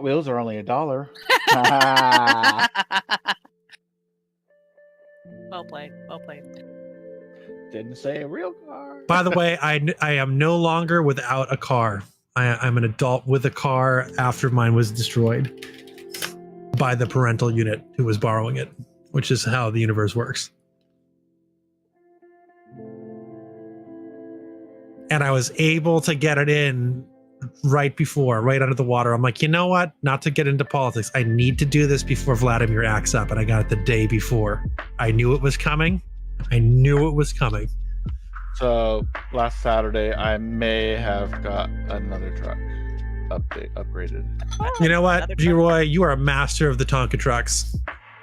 Wheels are only $1. Well played. Well played. Didn't say a real car. By the way, I am no longer without a car. I'm an adult with a car after mine was destroyed by the parental unit who was borrowing it, which is how the universe works. And I was able to get it in right under the water. I'm like, you know what? Not to get into politics. I need to do this before Vladimir acts up. And I got it the day before. I knew it was coming. I knew it was coming. So last Saturday, I may have got another truck upgraded. You know what, G-Roy? You are a master of the Tonka trucks.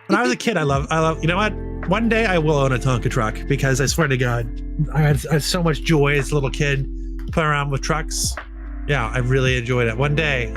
When I was a kid, I love, you know what? One day I will own a Tonka truck because I swear to God, I had so much joy as a little kid playing around with trucks. Yeah, I really enjoyed it. One day.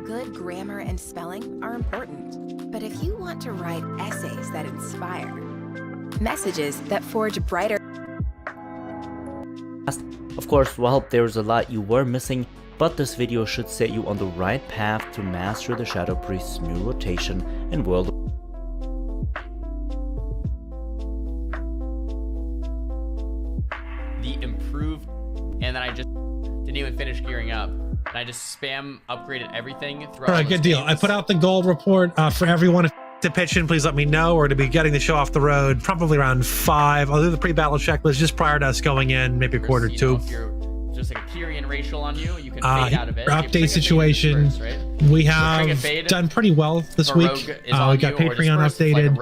Good grammar and spelling are important, but if you want to write essays that inspire, messages that forge brighter... Of course, well, there's a lot you were missing, but this video should set you on the right path to master the Shadow Priest's new rotation in World of the improved, and then I just didn't even finish gearing up. And I just spam upgraded everything throughout. All right, good deal. I put out the gold report for everyone to pitch in. Please let me know, or to be getting the show off the road probably around 5. I'll do the pre-battle checklist just prior to us going in, maybe a quarter to 2. If you're just like a Tyrian racial on you, you can fade out of it. Update situation. First, right? We have done pretty well this week. We got Patreon updated,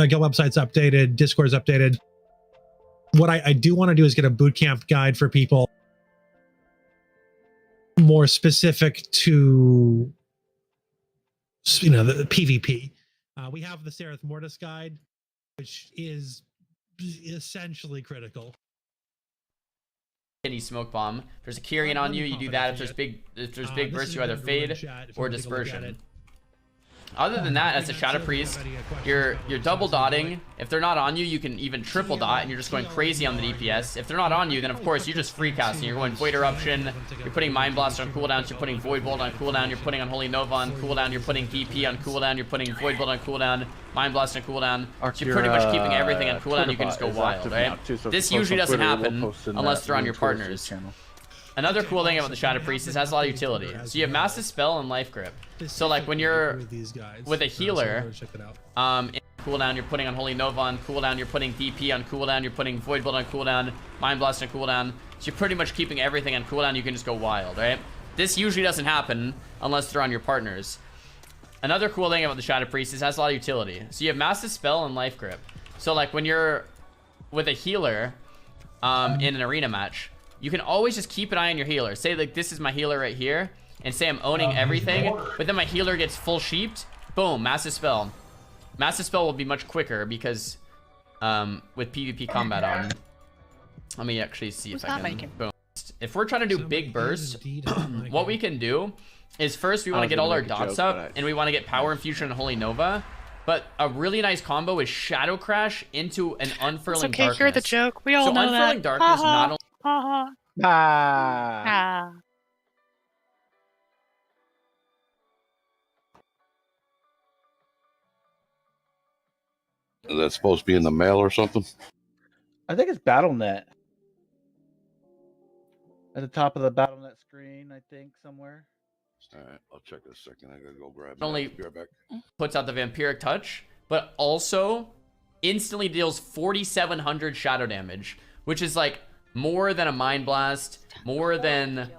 Guild website's updated, Discord's updated. What I do want to do is get a bootcamp guide for people more specific to, you know, the PvP. We have the Sereth Mortis guide, which is essentially critical. Any smoke bomb. If there's a Kyrian on you, you do that. If there's big bursts, you either fade or dispersion. Other than that, as a Shadow Priest, you're double dotting. If they're not on you, you can even triple dot, and you're just going crazy on the DPS. If they're not on you, then of course you're just free casting. You're going Void Eruption, you're putting Mind Blast on cooldowns, you're putting Void Bolt on cooldown, you're putting Unholy Nova on cooldown, you're putting DP on cooldown, you're putting Void Bolt on cooldown, Mind Blast on cooldown. So you're pretty much keeping everything on cooldown. You can just go wild, right? This usually doesn't happen unless they're on your partners. Another cool thing about the Shadow Priest is it has a lot of utility. So you have Massive Spell and Life Grip. So like when you're with a healer, in cooldown, you're putting Unholy Nova on cooldown, you're putting DP on cooldown, you're putting Void Bolt on cooldown, Mind Blast on cooldown. So you're pretty much keeping everything on cooldown. You can just go wild, right? This usually doesn't happen unless they're on your partners. Another cool thing about the Shadow Priest is it has a lot of utility. So you have Massive Spell and Life Grip. So like when you're with a healer in an arena match, you can always just keep an eye on your healer. Say like this is my healer right here, and say I'm owning everything, but then my healer gets full sheeped. Boom, Massive Spell. Massive Spell will be much quicker because with PvP combat on. Let me actually see if I can. Boom. If we're trying to do big bursts, what we can do is first we want to get all our dots up, and we want to get Power Infusion and Holy Nova. But a really nice combo is Shadow Crash into an Unfurling Darkness. Okay, hear the joke. We all know that. Unfurling Darkness not only Is that supposed to be in the mail or something? I think it's BattleNet. At the top of the BattleNet screen, I think, somewhere. All right, I'll check in a second. I gotta go grab. Only Be right back. puts out the vampiric touch, but also instantly deals 4,700 shadow damage, which is like more than a mind blast, more than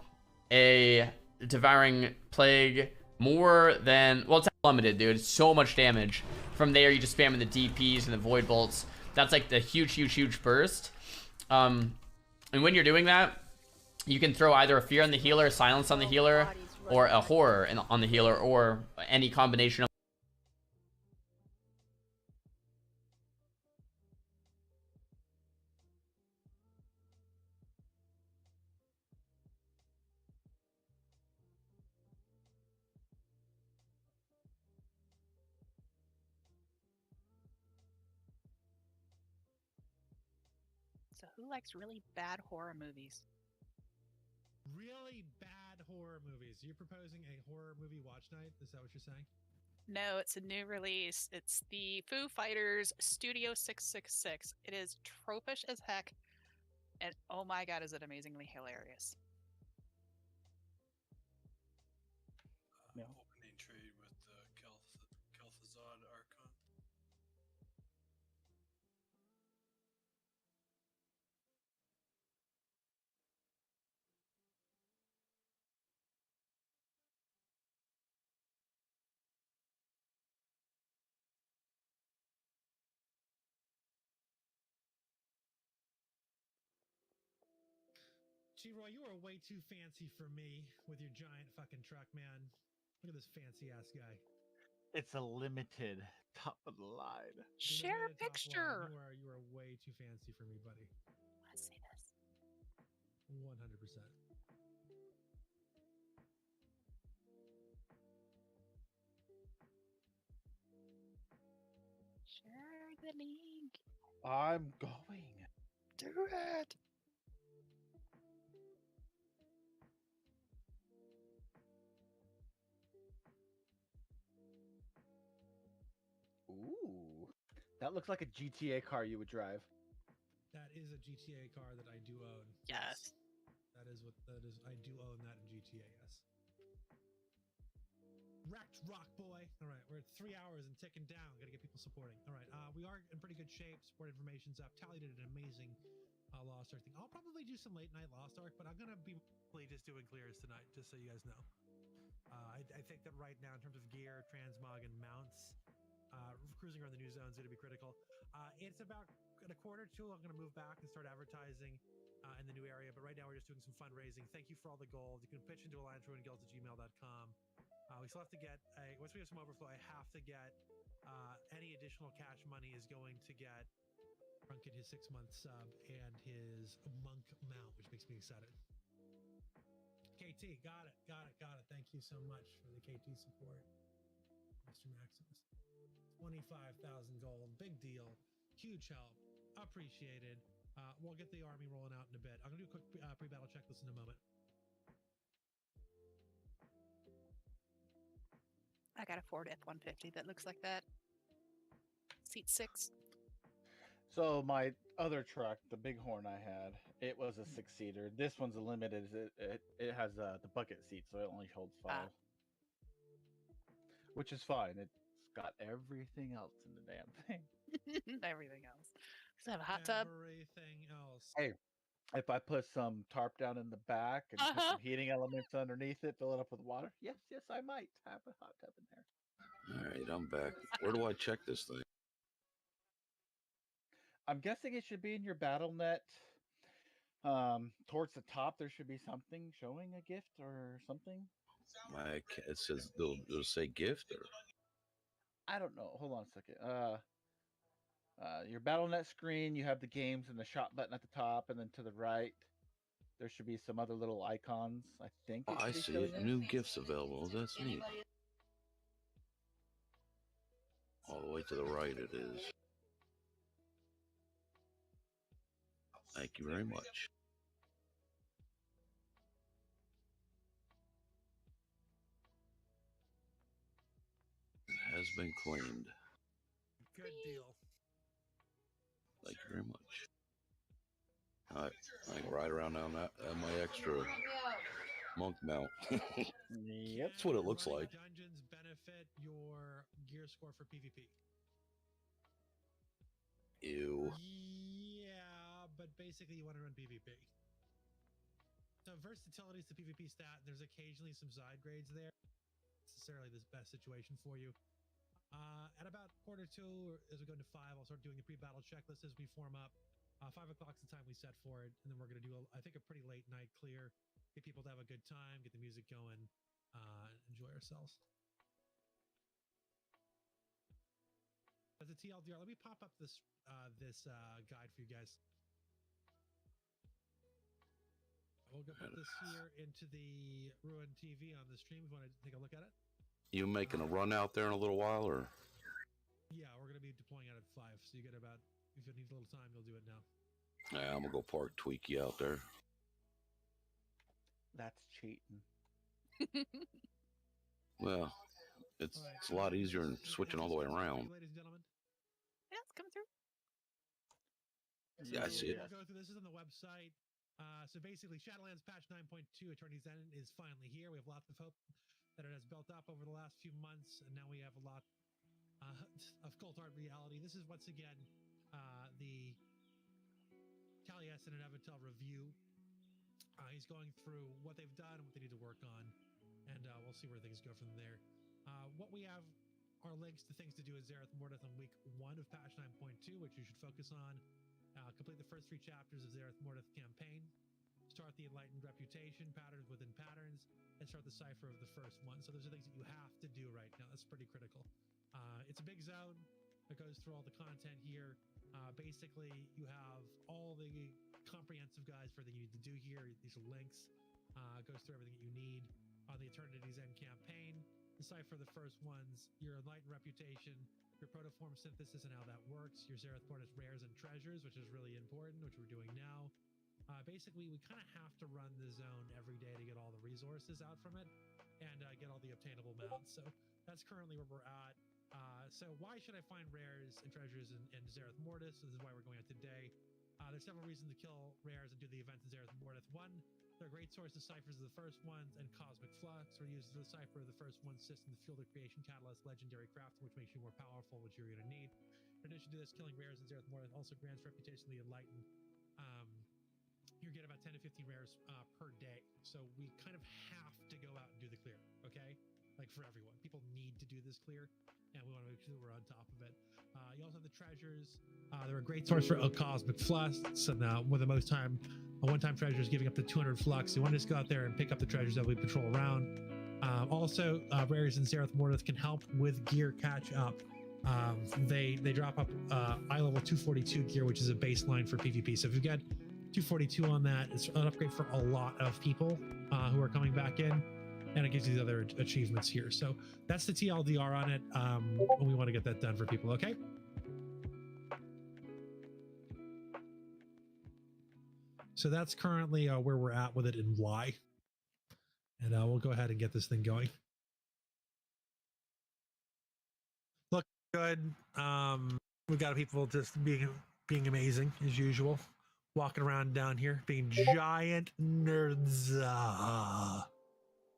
a devouring plague, more than, well, it's unlimited, dude. It's so much damage. From there, you just spamming the DPs and the void bolts. That's like the huge burst. And when you're doing that, you can throw either a fear on the healer, a silence on the healer, or a horror on the healer, or any combination of. So who likes really bad horror movies? Really bad horror movies. You're proposing a horror movie watch night? Is that what you're saying? No, it's a new release. It's the Foo Fighters Studio 666. It is tropish as heck, and oh my god, is it amazingly hilarious. No. Opening trade with the Kel'Thuzad Archon. G-Roy, you are way too fancy for me with your giant fucking truck, man. Look at this fancy ass guy. It's a limited top of the line. Share a Limited top line. picture. You are way too fancy for me, buddy. Let's see this. 100%. Share the link. I'm going. Do it. Ooh. That looks like a GTA car you would drive. That is a GTA car that I do own. Yes. That is what that is. I do own that in GTA, yes. Wrecked Rock Boy. All right, we're at 3 hours and ticking down. Got to get people supporting. All right, we are in pretty good shape. Support information's up. Tally did an amazing Lost Ark thing. I'll probably do some late night Lost Ark, but I'm gonna be just doing clears tonight, just so you guys know. I think that right now, in terms of gear, transmog, and mounts, cruising around the new zone is going to be critical. It's about in a quarter or two. I'm going to move back and start advertising in the new area. But right now, we're just doing some fundraising. Thank you for all the gold. You can pitch into allianceruinguilds@gmail.com. We still have to get once we have some overflow. I have to get any additional cash money is going to get Drunken his 6-month sub and his monk mount, which makes me excited. KT, got it. Thank you so much for the KT support, Mr. Maximus. 25,000 gold, big deal, huge help, appreciated. We'll get the army rolling out in a bit. I'm gonna do a quick pre-battle checklist in a moment. I got a Ford F-150 that looks like that. Seat 6. So my other truck, the Bighorn I had, it was a 6-seater. This one's a limited. It has the bucket seat, so it only holds 5, which is fine. It's got everything else in the damn thing. Everything else. Does it have a hot tub? Everything else. Hey, if I put some tarp down in the back and put some heating elements underneath it, fill it up with water, yes, I might have a hot tub in there. All right, I'm back. Where do I check this thing? I'm guessing it should be in your BattleNet. Towards the top, there should be something showing a gift or something. It says they'll say gift or. I don't know. Hold on a second. Your BattleNet screen, you have the games and the shop button at the top, and then to the right, there should be some other little icons. I think. Oh, I see it. New gifts available. That's neat. All the way to the right, it is. Thank you very much. It has been claimed. Good deal. Thank you very much. I can ride around on that my extra monk mount. Yep. That's what it looks like. Dungeons benefit your gear score for PvP. Ew. Yeah, but basically you want to run PvP. So versatility is the PvP stat. There's occasionally some side grades there. Necessarily the best situation for you. At about quarter 2, or as we go into 5, I'll start doing the pre-battle checklist as we form up. 5 o'clock's the time we set for it, and then we're going to do, I think, a pretty late night clear. Get people to have a good time, get the music going, enjoy ourselves. As a TLDR, let me pop up this guide for you guys. We'll go put this here into the Ruin TV on the stream if you want to take a look at it. You making a run out there in a little while, or? Yeah, we're going to be deploying out at 5, so you get about, if you need a little time, you'll do it now. Yeah, I'm going to go park Tweaky out there. That's cheating. Well, it's a lot easier than switching all the way around. Ladies and gentlemen. Yeah, it's coming through. Yeah, I see it. We'll go through this is on the website. So basically, Shadowlands patch 9.2 Eternity's End is finally here. We have lots of hope that it has built up over the last few months, and now we have a lot of cult art reality. This is once again the Taliesin and Evitel review. He's going through what they've done and what they need to work on, and we'll see where things go from there. What we have are links to things to do at Zereth Mortis on week 1 of patch 9.2, which you should focus on. Complete the first 3 chapters of Zereth Mortis campaign. Start the Enlightened Reputation, Patterns Within Patterns, and start the Cipher of the first one. So those are things that you have to do right now. That's pretty critical. It's a big zone that goes through all the content here. Basically, you have all the comprehensive guides for everything you need to do here. These are links. Goes through everything that you need on the Eternity's End campaign. The Cipher of the first ones, your Enlightened Reputation, your protoform synthesis and how that works, your Zereth Mortis rares and treasures, which is really important, which we're doing now. Basically, we kind of have to run the zone every day to get all the resources out from it and get all the obtainable mounts. So that's currently where we're at. So why should I find rares and treasures in Zereth Mortis? This is why we're going out today. There's several reasons to kill rares and do the events in Zereth Mortis. 1, they're a great source of ciphers of the first ones, and Cosmic Flux, where you use the cipher of the first one system to fuel the creation catalyst, legendary crafting, which makes you more powerful, which you're going to need. In addition to this, killing rares in Zereth Mortis also grants reputation to the Enlightened. You get about 10 to 15 rares per day. So we kind of have to go out and do the clear, okay? Like for everyone. People need to do this clear, and we want to make sure that we're on top of it. You also have the treasures. They're a great source for Cosmic Flux. So now, with the most time, a one-time treasure is giving up to 200 flux. You want to just go out there and pick up the treasures that we patrol around. Also, rares in Zereth Mortis can help with gear catch up. They drop up eye level 242 gear, which is a baseline for PvP. So if you get 242 on that, it's an upgrade for a lot of people who are coming back in, and it gives you the other achievements here. So that's the TLDR on it. We want to get that done for people, okay? So that's currently where we're at with it and why. And we'll go ahead and get this thing going. Look good. We've got people just being amazing as usual. Walking around down here, being giant nerds. All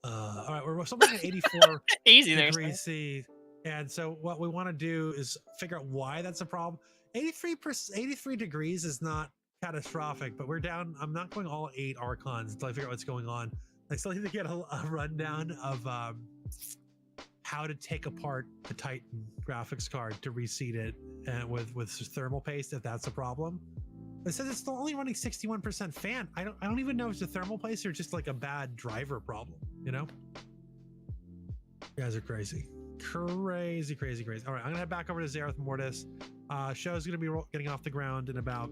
right, we're somewhere at 84 Easy there. degrees C. And so what we want to do is figure out why that's a problem. 83 degrees is not catastrophic, but we're down. I'm not going all 8 archons until I figure out what's going on. I still need to get a rundown of how to take apart the Titan graphics card to reseat it and with thermal paste if that's a problem. It says it's still only running 61% fan. I don't even know if it's a thermal paste or just like a bad driver problem, you know? You guys are crazy. Crazy. All right, I'm gonna head back over to Zereth Mortis. Show's gonna be getting off the ground in about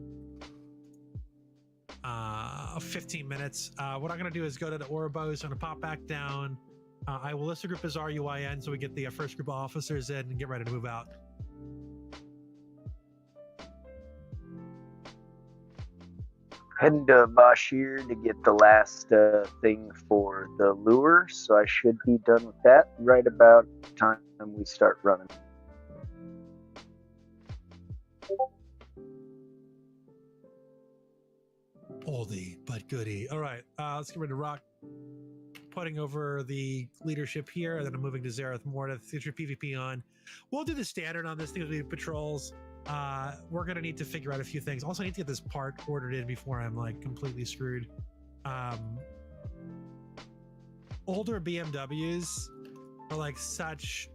15 minutes. What I'm gonna do is go to the Orbos. I'm gonna pop back down. I will list the group as RUIN so we get the first group of officers in and get ready to move out. Heading to Bashir to get the last thing for the lure, so I should be done with that right about the time we start running. Oldie, but goodie. All right, let's get rid of Rock. Putting over the leadership here, and then I'm moving to Zareth Mortis. Get your PvP on. We'll do the standard on this thing. We do patrols. We're gonna need to figure out a few things. Also, I need to get this part ordered in before I'm like completely screwed. Older BMWs are like such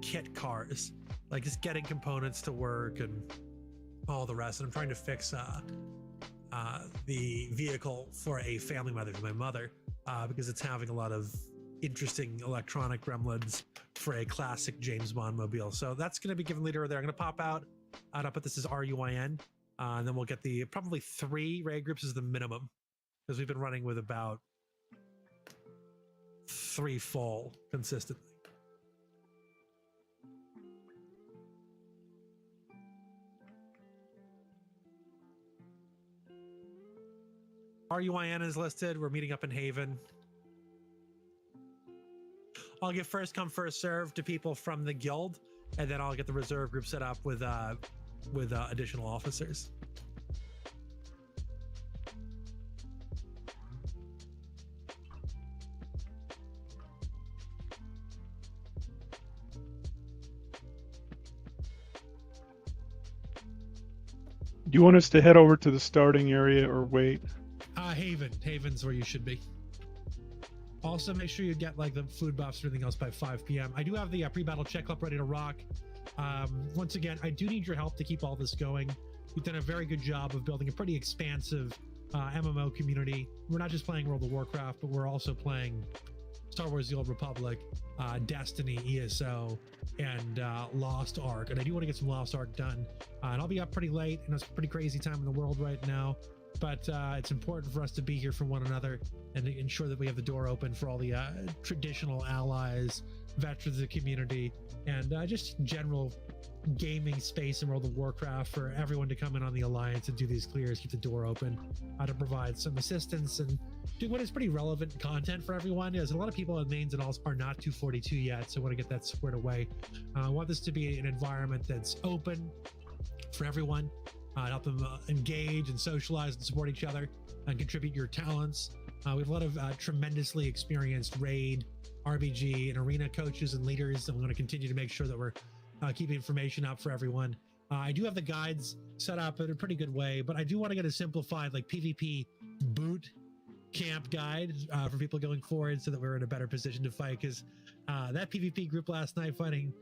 kit cars, like just getting components to work and all the rest. And I'm trying to fix the vehicle for a family member, my mother, because it's having a lot of interesting electronic gremlins for a classic James Bond mobile. So that's going to be given later there. I'm going to pop out and I'll put this as RUIN, and then we'll get the probably 3 raid groups is the minimum, because we've been running with about 3 full consistently. RUIN is listed. We're meeting up in Haven. I'll give first come first serve to people from the guild, and then I'll get the reserve group set up with additional officers. Do you want us to head over to the starting area or wait? Haven's where you should be. Also, make sure you get like the food buffs or anything else by 5 p.m. I do have the pre-battle checkup ready to rock. Once again, I do need your help to keep all this going. We've done a very good job of building a pretty expansive MMO community. We're not just playing World of Warcraft, but we're also playing Star Wars: The Old Republic, Destiny, ESO, and Lost Ark. And I do want to get some Lost Ark done. And I'll be up pretty late, and it's a pretty crazy time in the world right now. But it's important for us to be here for one another and to ensure that we have the door open for all the traditional allies, veterans of the community, and just general gaming space in World of Warcraft for everyone to come in on the Alliance and do these clears, keep the door open, to provide some assistance and do what is pretty relevant content for everyone. As a lot of people in mains and alls are not 242 yet, so I want to get that squared away. I want this to be an environment that's open for everyone. Help them engage and socialize and support each other and contribute your talents. We have a lot of tremendously experienced raid, RBG, and arena coaches and leaders, and we're going to continue to make sure that we're keeping information up for everyone. I do have the guides set up in a pretty good way, but I do want to get a simplified like PvP boot camp guide for people going forward so that we're in a better position to fight, because that PvP group last night fighting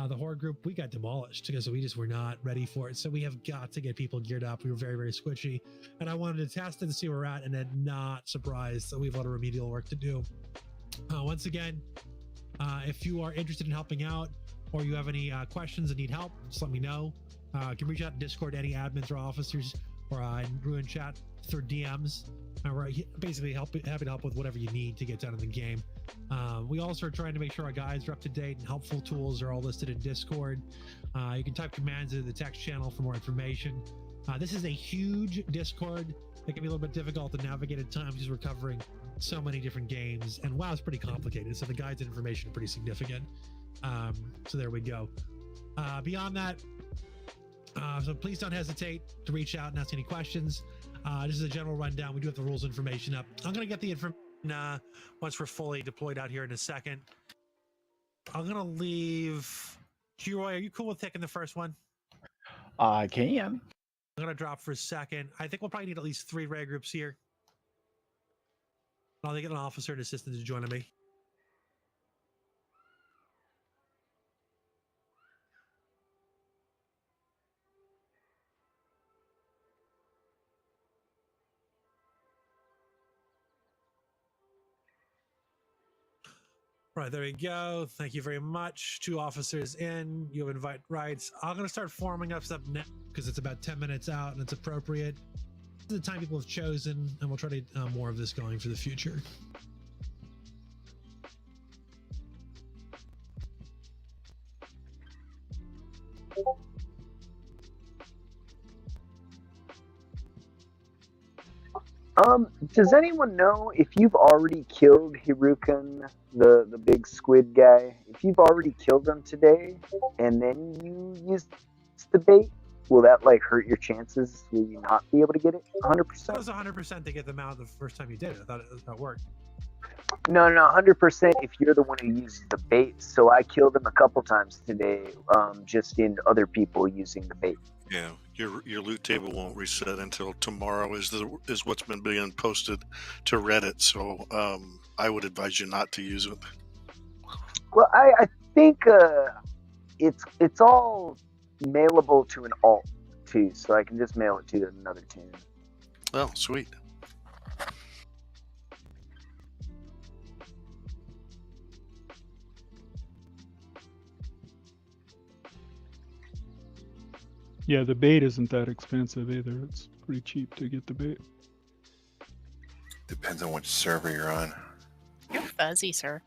the Horde group, we got demolished because we just were not ready for it. So we have got to get people geared up. We were very, very squishy, and I wanted to test it and see where we're at, and then not surprised that we have a lot of remedial work to do. Once again, if you are interested in helping out or you have any questions and need help, just let me know. You can reach out in Discord to any admins or officers or in Ruin chat through DMs. We're basically happy to help with whatever you need to get done in the game. We also are trying to make sure our guides are up to date and helpful tools are all listed in Discord. You can type commands into the text channel for more information. This is a huge Discord. It can be a little bit difficult to navigate at times because we're covering so many different games, and WoW is pretty complicated, so the guides and information are pretty significant. So there we go. Beyond that, so please don't hesitate to reach out and ask any questions. This is a general rundown. We do have the rules information up. I'm going to get the information once we're fully deployed out here in a second. I'm going to leave... G-Roy, are you cool with taking the first one? I can. I'm going to drop for a second. I think we'll probably need at least 3 raid groups here. I'll get an officer and assistant to join me. Right, there we go. Thank you very much. 2 officers in. You have invite rights. I'm going to start forming up stuff now because it's about 10 minutes out and it's appropriate. This is the time people have chosen, and we'll try to get more of this going for the future. Does anyone know if you've already killed Hirukan, the big squid guy? If you've already killed him today, and then you used the bait, will that like hurt your chances? Will you not be able to get it 100%? That was 100% to get them out the first time you did it. I thought that worked. No, 100% if you're the one who uses the bait. So I killed him a couple times today, just in other people using the bait. Yeah, your loot table won't reset until tomorrow is what's been being posted to Reddit. So I would advise you not to use it. Well, I think it's all mailable to an alt too, so I can just mail it to another tune. Oh, sweet. Yeah, the bait isn't that expensive either. It's pretty cheap to get the bait. Depends on which server you're on. You're fuzzy, sir.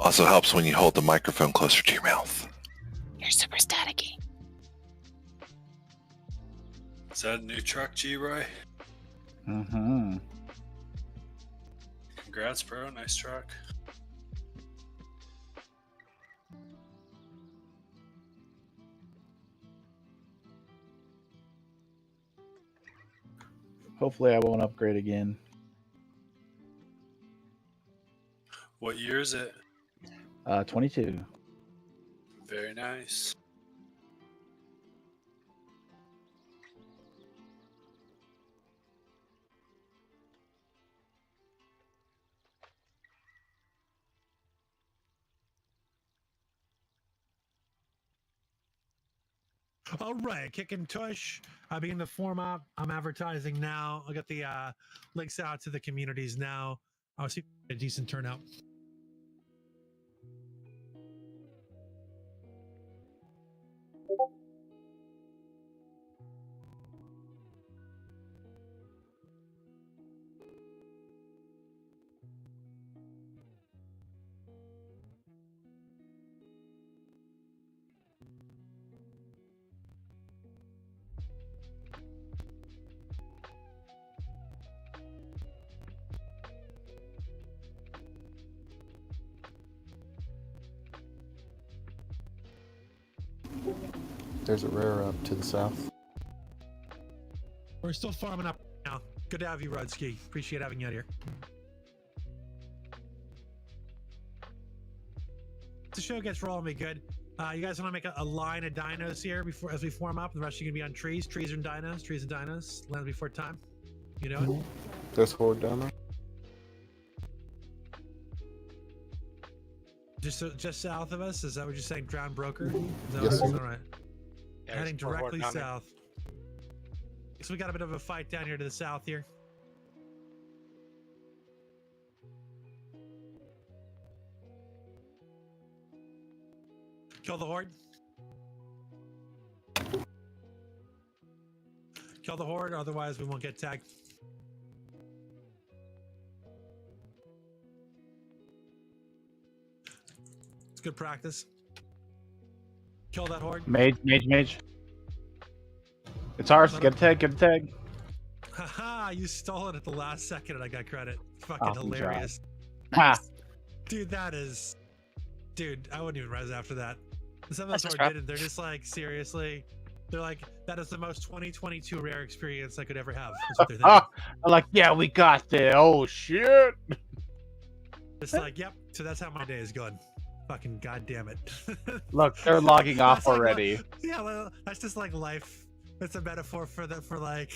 Also helps when you hold the microphone closer to your mouth. You're super staticky. Is that a new truck, G-Roy? Mm-hmm. Congrats, bro. Nice truck. Hopefully I won't upgrade again. What year is it? 22. Very nice. All right, Kick and Tush. I begin to form up. I'm advertising now. I'll get the links out to the communities now. I'll see a decent turnout. There's a rare up to the south. We're still farming up now. Good to have you, Rudsky. Appreciate having you out here. The show gets rolling me good. You guys want to make a line of dinos here before as we form up? The rest are going to be on trees. Trees and dinos. Trees and dinos. Land before time. You know it? There's 4 down there. Just south of us? Is that what you're saying? Drowned Broker? Is that Yes, what it is? sir. All right. Yeah, Heading there's 4 directly down there. south. So we got a bit of a fight down here to the south here. Kill the horde. Kill the horde, otherwise we won't get tagged. It's good practice. Kill that horde. Mage. It's ours. Get a tag. Get a tag. Haha, you stole it at the last second and I got credit. Fucking Awesome hilarious. Ha. Dude, that is... Dude, I wouldn't even res after that. Some of That's those a horde trap. didn't. They're just like, seriously. They're like, that is the most 2022 rare experience I could ever have. That's what they're thinking. I'm like, yeah, we got this. Oh, shit. It's like, yep. So that's how my day is going. Fucking goddamn it. Look, they're logging off That's like already. yeah, well, that's just like life. It's a metaphor for like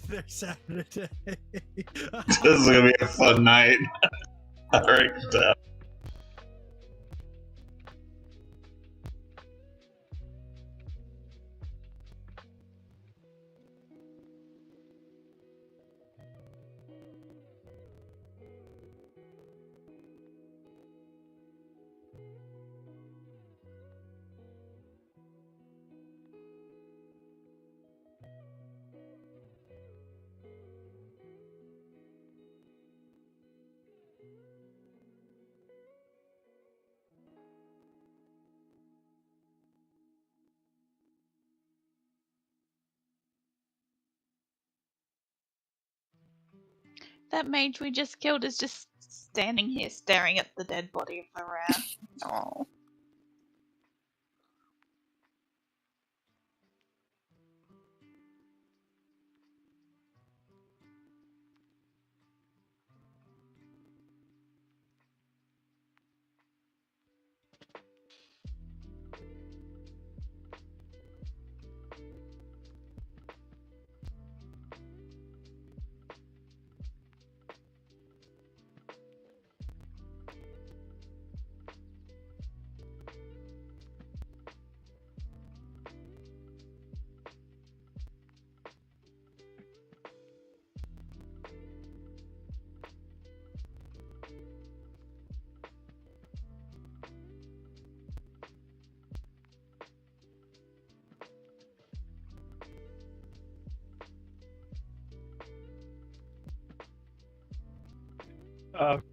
their Saturday. This is gonna be a fun night. I already can tell. That mage we just killed is just standing here staring at the dead body of a rat. Oh.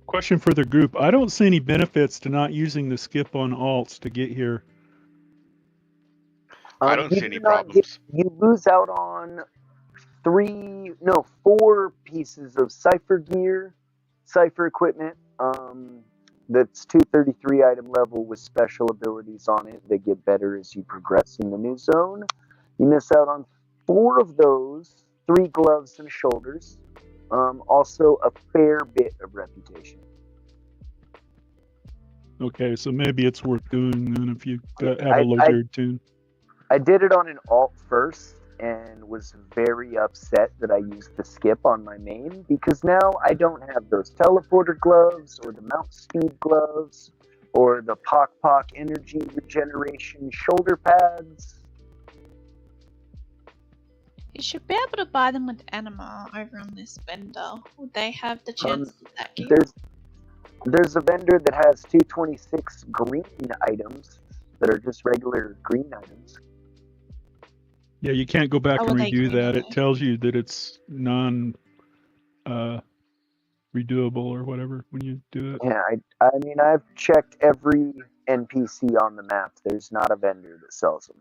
Question for the group. I don't see any benefits to not using the skip on alts to get here. I don't You see any do not problems. you lose out on 4 pieces of cipher gear, cipher equipment. That's 233 item level with special abilities on it. They get better as you progress in the new zone. You miss out on 4 of those, 3 gloves and shoulders. Also a fair bit of reputation. Okay, so maybe it's worth doing then if you have a low-tiered tune. I did it on an alt first and was very upset that I used the skip on my main because now I don't have those teleporter gloves or the mount speed gloves or the Poc energy regeneration shoulder pads. You should be able to buy them with anima over on this vendor. Would they have the chance to that gear? There's a vendor that has 226 green items that are just regular green items. Yeah, you can't go back Oh, and are they redo green? that. It tells you that it's non redoable or whatever when you do it. Yeah, I mean, I've checked every NPC on the map. There's not a vendor that sells them.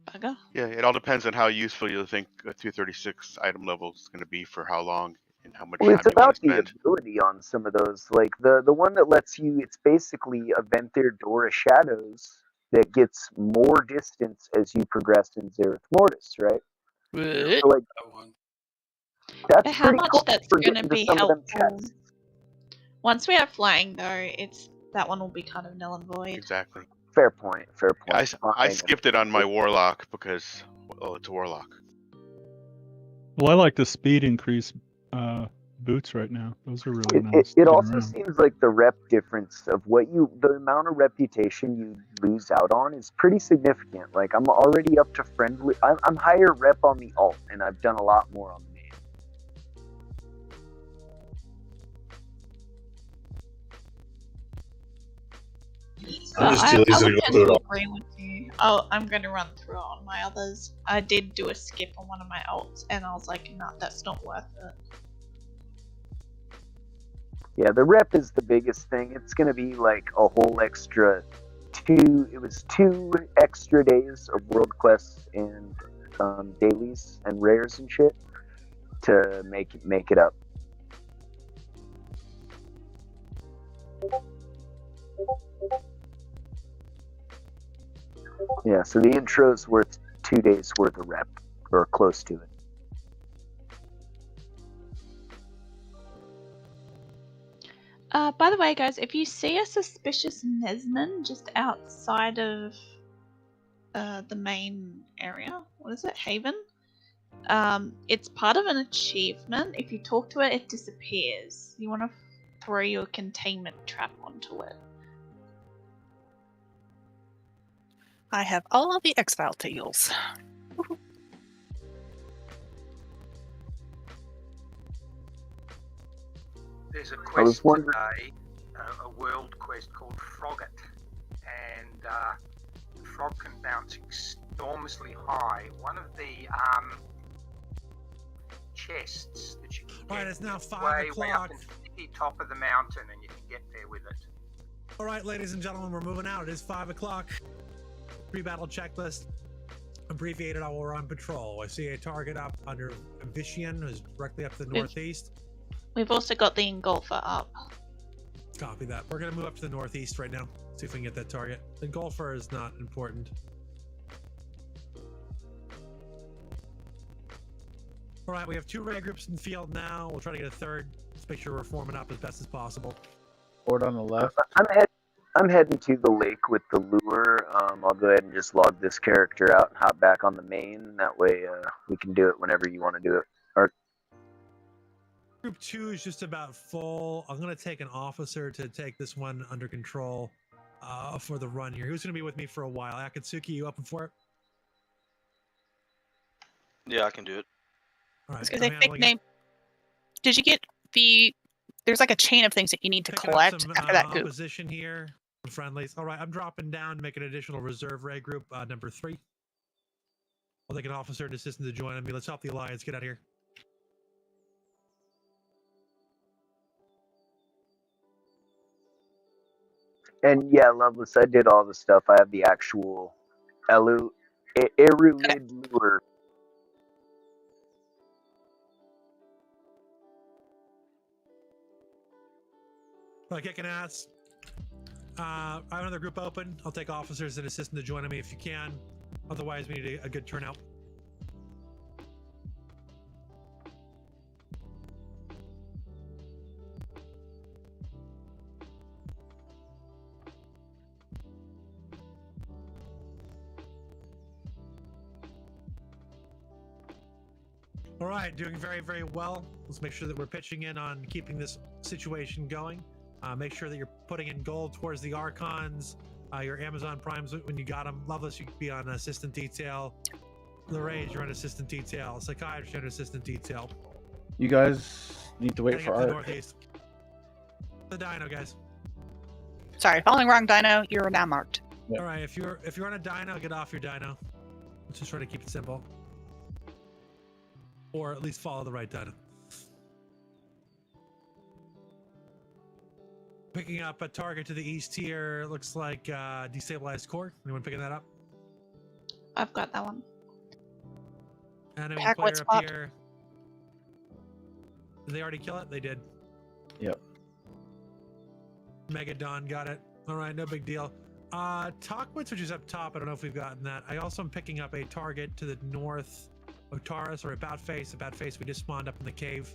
Bugger. Yeah, it all depends on how useful you think a 236 item level is going to be for how long and how much Well, time it's you want about to the spend. ability on some of those. Like the one that lets you, it's basically a Venthyr Door of Shadows that gets more distance as you progress in Zereth Mortis, right? So, like, that's But how pretty much cool that's for going to getting to be some of them helpful? chests. Once we have flying, though, that one will be kind of null and void. Exactly. Fair point. Fair point. I skipped it on my Warlock because, well, it's a Warlock. Well, I like the speed increase boots right now. Those are really nice. It to get also around. seems like the rep difference of the amount of reputation you lose out on is pretty significant. Like, I'm already up to friendly. I'm higher rep on the alt, and I've done a lot more on the main. I'm just too lazy to go through it all. Agree with you. Oh, I'm going to run through it on my others. I did do a skip on one of my alts, and I was like, nah, that's not worth it. Yeah, the rep is the biggest thing. It's going to be like a whole extra 2 extra days of world quests and dailies and rares and shit to make it up. Yeah, so the intro's worth 2 days worth of rep, or close to it. By the way, guys, if you see a suspicious Nesman just outside of the main area, what is it, Haven? It's part of an achievement. If you talk to it, it disappears. You want to throw your containment trap onto it. I have all of the X-File tales. There's a quest today, a world quest called Frogget, and the frog can bounce enormously high. One of the chests that you can get Alright, it's now 5 way up o'clock. into the top of the mountain, and you can get there with it. Alright, ladies and gentlemen, we're moving out. It is 5 o'clock. Pre-battle checklist. Abbreviated, I will run patrol. I see a target up under Vician, who's directly up to the northeast. We've also got the Engulfer up. Copy that. We're gonna move up to the northeast right now. See if we can get that target. The golfer is not important. All right, we have 2 raid groups in the field now. We'll try to get a third. Let's make sure we're forming up as best as possible. Board on the left. I'm heading to the lake with the lure. I'll go ahead and just log this character out and hop back on the main. That way we can do it whenever you want to do it. Group 2 is just about full. I'm going to take an officer to take this one under control for the run here. Who's going to be with me for a while? Akatsuki, you up for it? Yeah, I can do it. All right. I was gonna say, fake name. Did you get the? There's like a chain of things that you need to collect after that group. Opposition here. Friendlies. All right, I'm dropping down to make an additional reserve raid group, number 3. I'll take an officer and assistant to join me. Let's help the alliance get out of here. And yeah, Loveless, I did all the stuff. I have the actual Erulid lure. Kicking ass. I have another group open. I'll take officers and assistant to join me if you can. Otherwise, we need a good turnout. All right, doing very, very well. Let's make sure that we're pitching in on keeping this situation going. Make sure that you're putting in gold towards the Archons, your Amazon Primes when you got them. Loveless, you could be on assistant detail. The Rage, you're on assistant detail. Psychiatrist, you're on assistant detail. You guys need to wait Heading for up to the Art. northeast. The Dino, guys. Sorry, following wrong Dino. You're now marked. Yep. All right, if you're on a Dino, get off your Dino. Let's just try to keep it simple. Or at least follow the right Dino. Picking up a target to the east here. Looks like destabilized core. Anyone picking that up? I've got that one. Enemy Pack player what up spot? here. Did they already kill it? They did. Yep. Megadon got it. All right, no big deal. Talkwitz, which is up top. I don't know if we've gotten that. I also am picking up a target to the north. Otaris, or About Face. About Face, we just spawned up in the cave.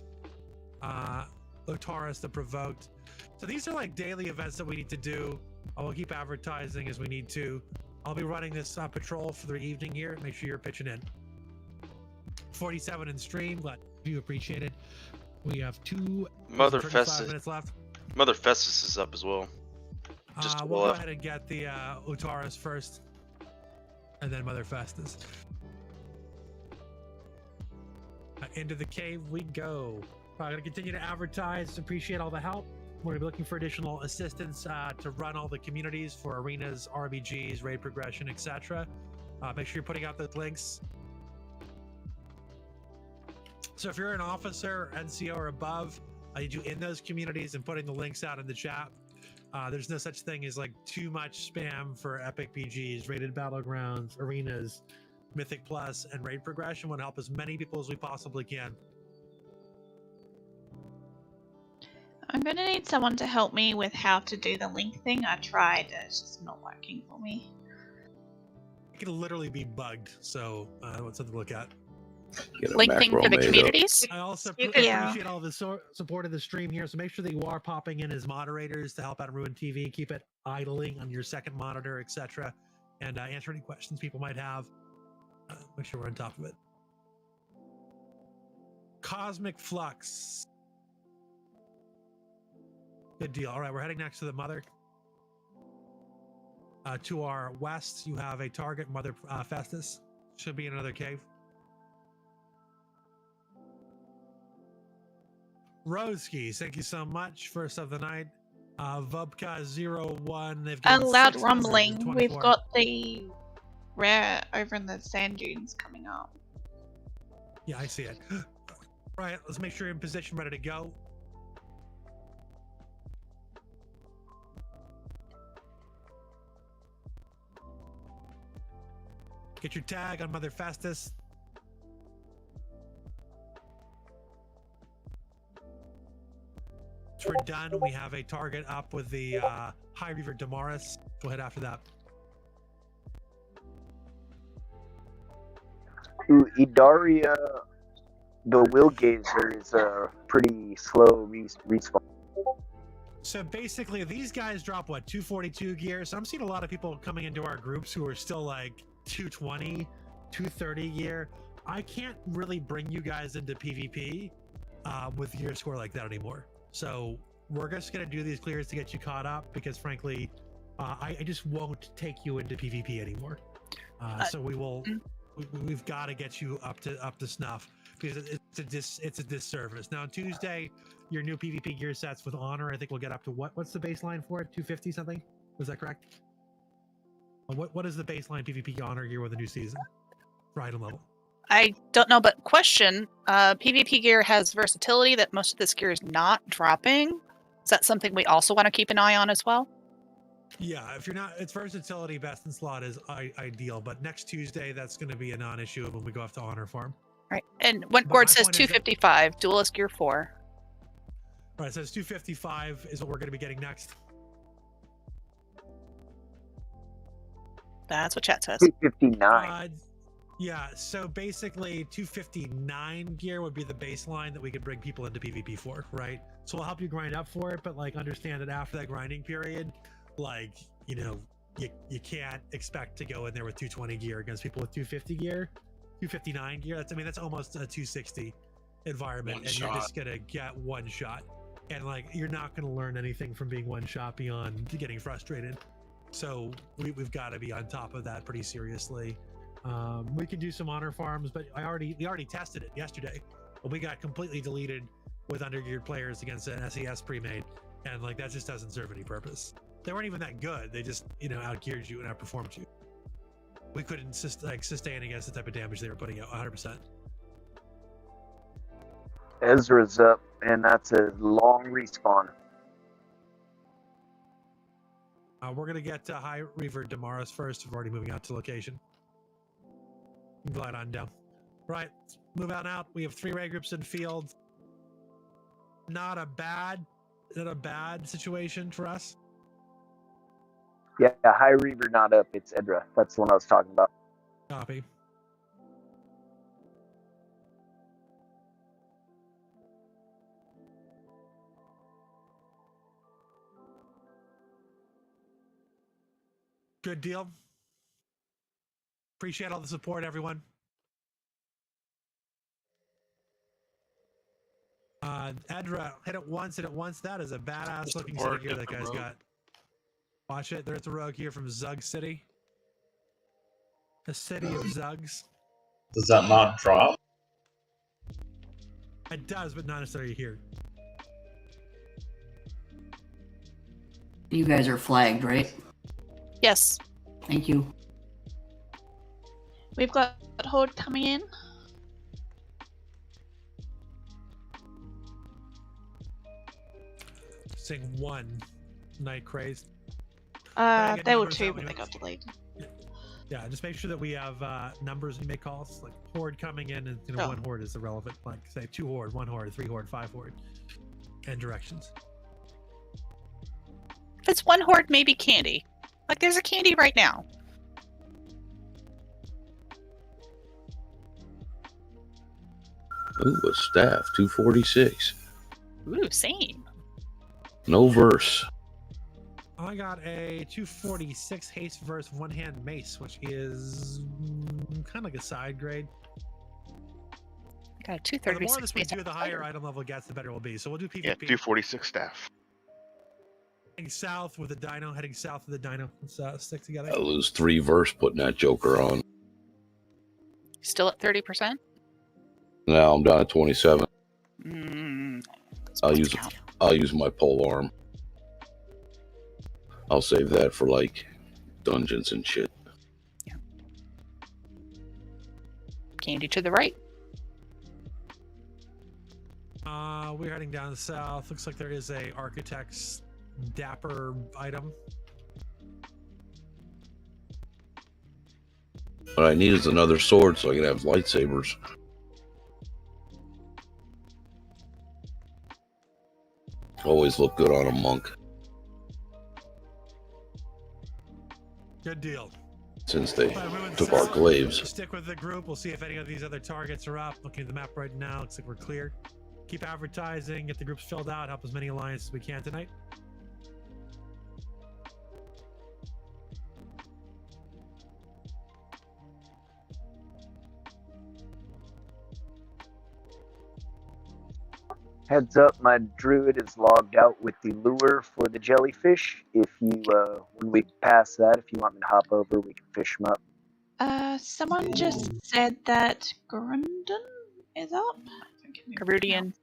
Otaris, the Provoked. So these are like daily events that we need to do. I will keep advertising as we need to. I'll be running this patrol for the evening here. Make sure you're pitching in. 47 in stream, but do appreciate it. We have 35 minutes left. Mother Festus is up as well. Just we'll go ahead and get the Otaris first, and then Mother Festus. Into the cave we go. I'm going to continue to advertise. Appreciate all the help. We're going to be looking for additional assistance to run all the communities for arenas, RBGs, raid progression, etc. Make sure you're putting out those links. So if you're an officer, NCO, or above, I need you in those communities and putting the links out in the chat. There's no such thing as like too much spam for epic PGs, rated battlegrounds, arenas, Mythic Plus, and raid progression. Want to help as many people as we possibly can. I'm gonna need someone to help me with how to do the link thing. I tried, it's just not working for me. It can literally be bugged, so that's something to look at. Link thing for the communities. I also appreciate all the support of the stream here, so make sure that you are popping in as moderators to help out Ruin TV. Keep it idling on your second monitor, etc., and answer any questions people might have. Make sure we're on top of it. Cosmic Flux. Good deal. All right, we're heading next to the Mother. To our west, you have a target, Mother Festus. Should be in another cave. Roski, thank you so much. First of the night. Vubka01. They've A got loud rumbling. We've got the rare over in the sand dunes coming up. Yeah, I see it. All right, let's make sure you're in position, ready to go. Get your tag on Mother Festus. we're done, we have a target up with the High Reaver Damaris. We'll head after that. Ooh, Idaria, the Will Gazer is a pretty slow respawn. So basically, these guys drop what, 242 gear. So I'm seeing a lot of people coming into our groups who are still like 220, 230 gear. I can't really bring you guys into PvP with gear score like that anymore. So we're just gonna do these clears to get you caught up because frankly, I just won't take you into PvP anymore. So we will. We've got to get you up to snuff because it's a disservice. Now on Tuesday, your new PvP gear sets with honor, I think we'll get up to what's the baseline for it? 250 something? Was that correct? What is the baseline PvP honor gear with the new season for item level? I don't know, but question: PvP gear has versatility that most of this gear is not dropping. Is that something we also want to keep an eye on as well? Yeah, if you're not, it's versatility. Best in slot is ideal, but next Tuesday that's going to be a non-issue when we go off to honor farm. Right, and what Gord says 255 duelist gear 4. Right, so it's 255 is what we're going to be getting next. That's what chat says. 259. Yeah, so basically 259 gear would be the baseline that we could bring people into PvP for, right? So we'll help you grind up for it, but like understand that after that grinding period, like, you know, you can't expect to go in there with 220 gear against people with 250 gear, 259 gear. That's almost a 260 environment, and you're just gonna get one shot, and like you're not gonna learn anything from being one shot beyond getting frustrated. So we've got to be on top of that pretty seriously. We can do some honor farms, but we already tested it yesterday, but we got completely deleted with undergeared players against an SES pre-made, and like that just doesn't serve any purpose. They weren't even that good. They just, you know, outgeared you and outperformed you. We couldn't sustain against the type of damage they were putting out 100%. Ezra's up, and that's a long respawn. We're gonna get High Reaver Damaris first. We're already moving out to location. Glide on down. Right, move out now. We have 3 raid groups in field. Not a bad situation for us. Yeah, High Reaver not up. It's Edra. That's the one I was talking about. Copy. Good deal. Appreciate all the support, everyone. Edra, hit it once. That is a badass looking set of gear that guy's got. Watch it. There's a rogue here from Zug City. The city of Zugs. Does that not drop? It does, but not necessarily here. You guys are flagged, right? Yes. Thank you. We've got Horde coming in. Seeing one Night Crazed. There were 2, but they got delayed. Yeah, just make sure that we have numbers when you make calls. Like Horde coming in, and one Horde is irrelevant. Like say 2 Horde, 1 Horde, 3 Horde, 5 Horde, and directions. If it's 1 Horde, maybe candy. Like there's a candy right now. Ooh, a staff, 246. Ooh, same. No verse. I got a 246 haste verse 1-hand mace, which is kind of like a side grade. I got a 236. The more this we do, the higher item level gets, the better it will be. So we'll do PvP. Yeah, 246 staff. Heading south with the dino. Let's stick together. I lose 3 verse putting that joker on. Still at 30%? Now I'm down at 27. I'll I'll use my pole arm. I'll save that for like dungeons and shit. Yeah. Candy to the right. We're heading down south. Looks like there is a Architect's Dapper item. What I need is another sword so I can have lightsabers. Always look good on a monk. Good deal. Since they Moving took our south, glaives. Stick with the group. We'll see if any of these other targets are up. Looking at the map right now, looks like we're clear. Keep advertising, get the groups filled out, help as many alliances as we can tonight. Heads up, my druid is logged out with the lure for the jellyfish. If you, when we pass that, if you want me to hop over, we can fish them up. Someone just said that Grundon is up. Garudian.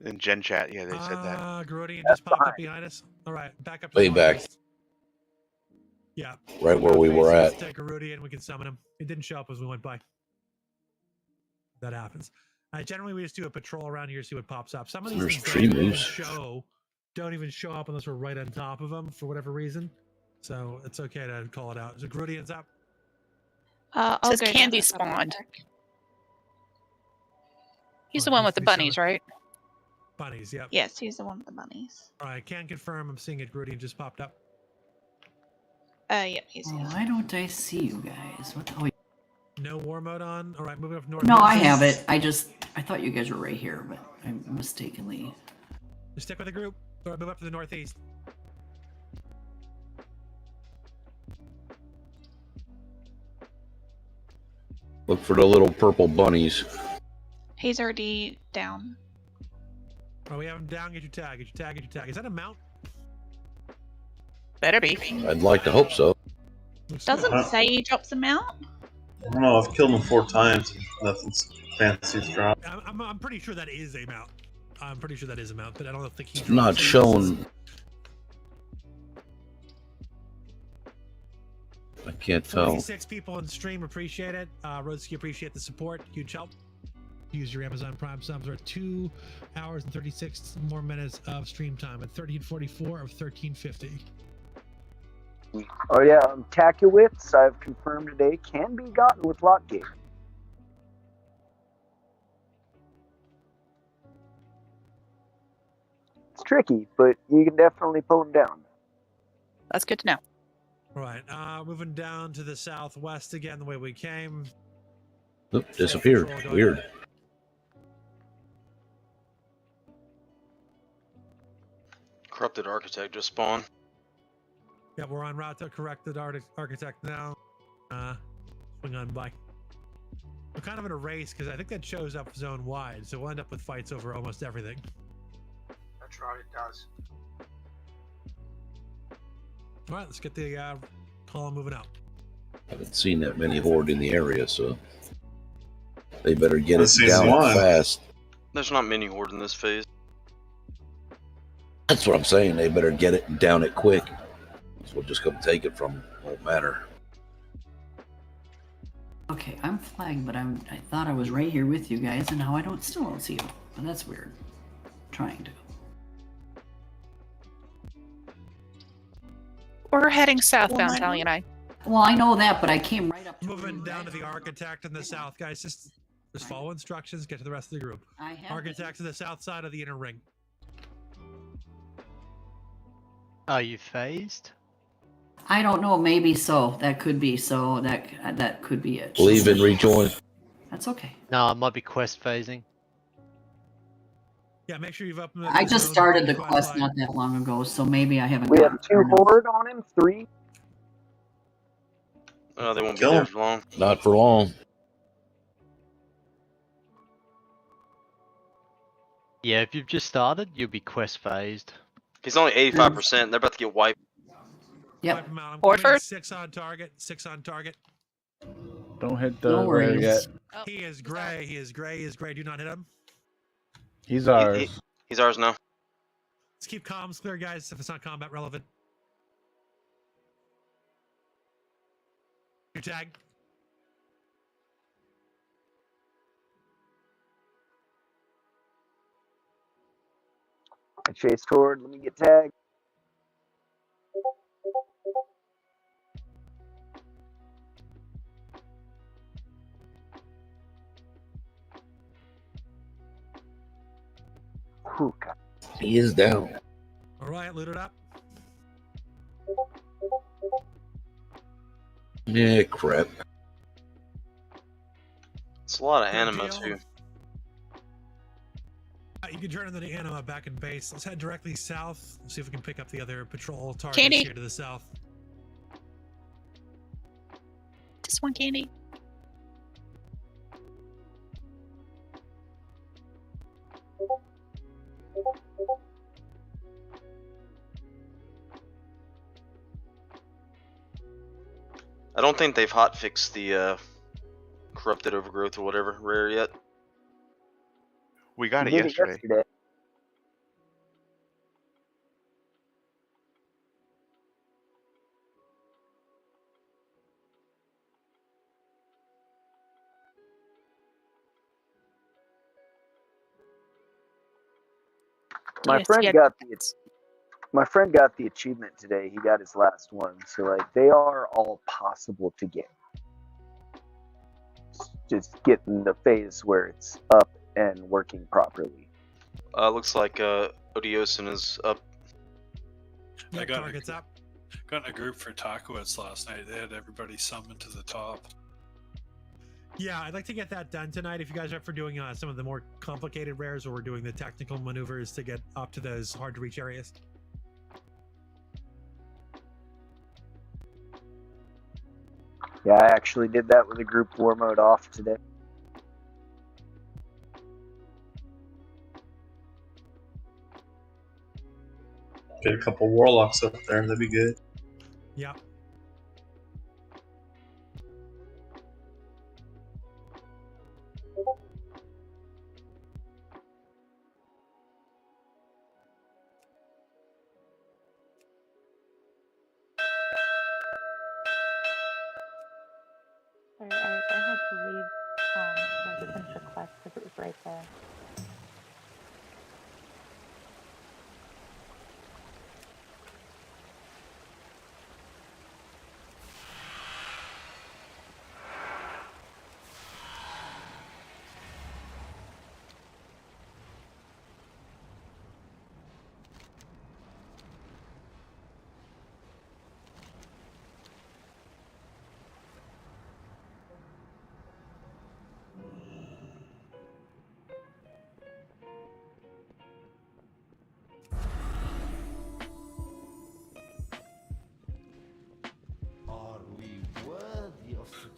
In Gen Chat, yeah, they said that. Garudian just popped up behind us. All right, back up. To Way the back. northeast. Yeah. Right where we were at. Take Garudian, we can summon him. It didn't show up as we went by. That happens. Generally, we just do a patrol around here, see what pops up. Some of these things don't even show up unless we're right on top of them for whatever reason. So it's okay to call it out. So Garudian's up. Says Candy spawned. He's the one with the bunnies, right? Bunnies, yep. Yes, he's the one with the bunnies. All right, can confirm. I'm seeing it. Garudian just popped up. Yep, he's here. Why don't I see you guys? What the hell? No war mode on. All right, moving up north. No, I have it. I thought you guys were right here, but I mistakenly. Just stick with the group. All right, move up to the northeast. Look for the little purple bunnies. He's already down. Oh, we have him down. Get your tag. Get your tag. Get your tag. Is that a mount? Better be. I'd like to hope so. Doesn't say he drops him out. I don't know. I've killed him 4 times. And nothing's fancy's dropped. I'm pretty sure that is a mount. I'm pretty sure that is a mount, but I don't think he's not shown. I can't tell. 26 people in stream, appreciate it. Rodsky, appreciate the support. Huge help. Use your Amazon Prime subs. We're at 2 hours and 36 more minutes of stream time at 1344 of 1350. Oh yeah, Takowitz, I've confirmed today, can be gotten with Lockgate. It's tricky, but you can definitely pull him down. That's good to know. All right, moving down to the southwest again, the way we came. Oop, disappeared. Weird. Corrupted Architect just spawned. Yeah, we're on route to corrected architect now. Swing on by. We're kind of in a race because I think that shows up zone wide, so we'll end up with fights over almost everything. That's right, it does. All right, let's get the column moving out. Haven't seen that many horde in the area, so they better get it Season down 1. fast. There's not many horde in this phase. That's what I'm saying. They better get it and down it quick. So we'll just come take it from them. Won't matter. Okay, I'm flagged, but I thought I was right here with you guys, and now I still don't see you. Well, that's weird. Trying to. We're heading southbound, Tally and I. Well, I know that, but I came right up. Moving down to the architect in the south, guys. Just follow instructions. Get to the rest of the group. Architect to the south side of the inner ring. Are you phased? I don't know. Maybe so. That could be so. That could be it. Leave and rejoin. That's okay. No, I might be quest phasing. Yeah, make sure you've up. I just started the quest not that long ago, so maybe I haven't. We have 2 horde on him, 3. Oh, they won't be there for long. Not for long. Yeah, if you've just started, you'll be quest phased. He's only 85%. They're about to get wiped. Yep. Orford? 6 on target. 6 on target. Don't hit the rare yet. He is gray. He is gray. He is gray. Do not hit him. He's ours. He's ours now. Let's keep comms clear, guys, if it's not combat relevant. Your tag. I chased horde, let me get tagged. Whew, God. He is down. All right, loot it up. Yeah, crap. It's a lot of Good anima deal. too. You can turn into the anima back in base. Let's head directly south. See if we can pick up the other patrol targets Candy. here to the south. Just one candy. I don't think they've hotfixed the corrupted overgrowth or whatever rare yet. We got it Did yesterday. My friend got the achievement today. He got his last one. So like they are all possible to get. Just getting the phase where it's up and working properly. Looks like Odiosin is up. I got targets up. Got in a group for Takowitz last night. They had everybody summoned to the top. Yeah, I'd like to get that done tonight. If you guys are up for doing some of the more complicated rares, or we're doing the technical maneuvers to get up to those hard to reach areas. Yeah, I actually did that with a group war mode off today. Get a couple warlocks up there, that'd be good. Yeah. Sorry, Eric, I had to leave so I could finish a quest because it was right there.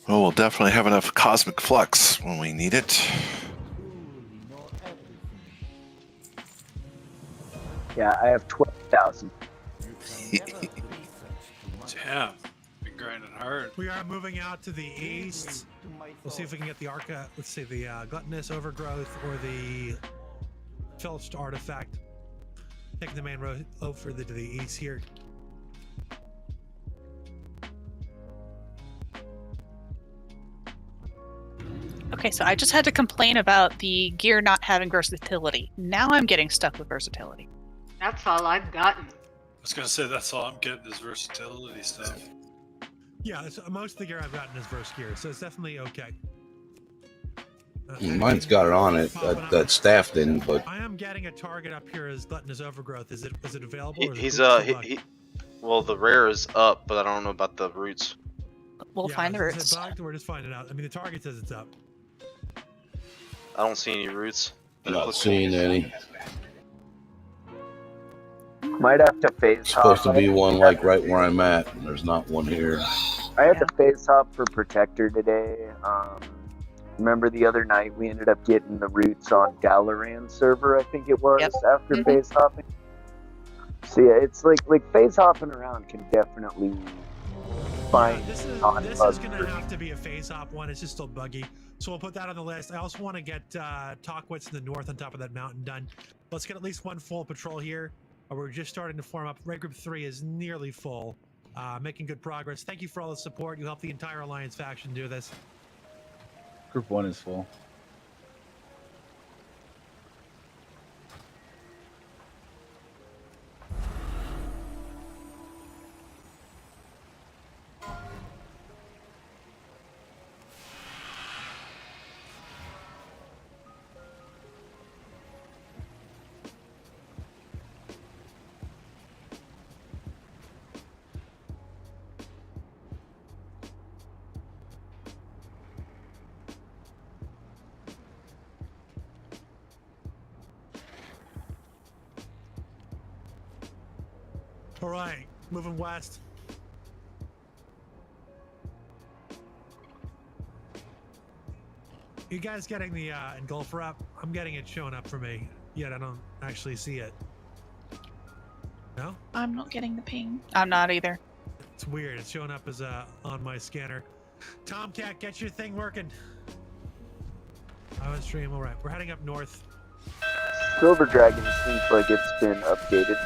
Well, we'll definitely have enough cosmic flux when we need it. Yeah, I have 12,000. Damn, been grinding hard. We are moving out to the east. We'll see if we can get the Arca, let's see, the gluttonous overgrowth or the filched artifact. Taking the main road over to the east here. Okay, so I just had to complain about the gear not having versatility. Now I'm getting stuck with versatility. That's all I've gotten. I was gonna say that's all I'm getting is versatility stuff. Yeah, most of the gear I've gotten is verse gear, so it's definitely okay. Mine's got it on it. That staff didn't, but I am getting a target up here as gluttonous overgrowth. Is it available? Or He's well, the rare is up, but I don't know about the roots. We'll find the Is roots. it bugged? We're just finding out. I mean, the target says it's up. I don't see any roots. not seeing any. Might have to phase Supposed hop. to be one like right where I'm at, and there's not one here. I had to phase hop for Protector today. Remember the other night we ended up getting the roots on Dalaran server, I think it was, after phase hopping. So yeah, it's like phase hopping around can definitely find. This is going to have to be a phase hop one. It's just still buggy, so we'll put that on the list. I also want to get Takwitz in the north on top of that mountain done. Let's get at least one full patrol here. We're just starting to form up. Red Group 3 is nearly full, making good progress. Thank you for all the support. You helped the entire Alliance faction do this. Group 1 is full. All right, moving west. You guys getting the engulfer up? I'm getting it showing up for me, yet I don't actually see it. No? I'm not getting the ping. I'm not either. It's weird. It's showing up as on my scanner. Tomcat, get your thing working. I was stream. All right, we're heading up north. Silver Dragon seems like it's been updated.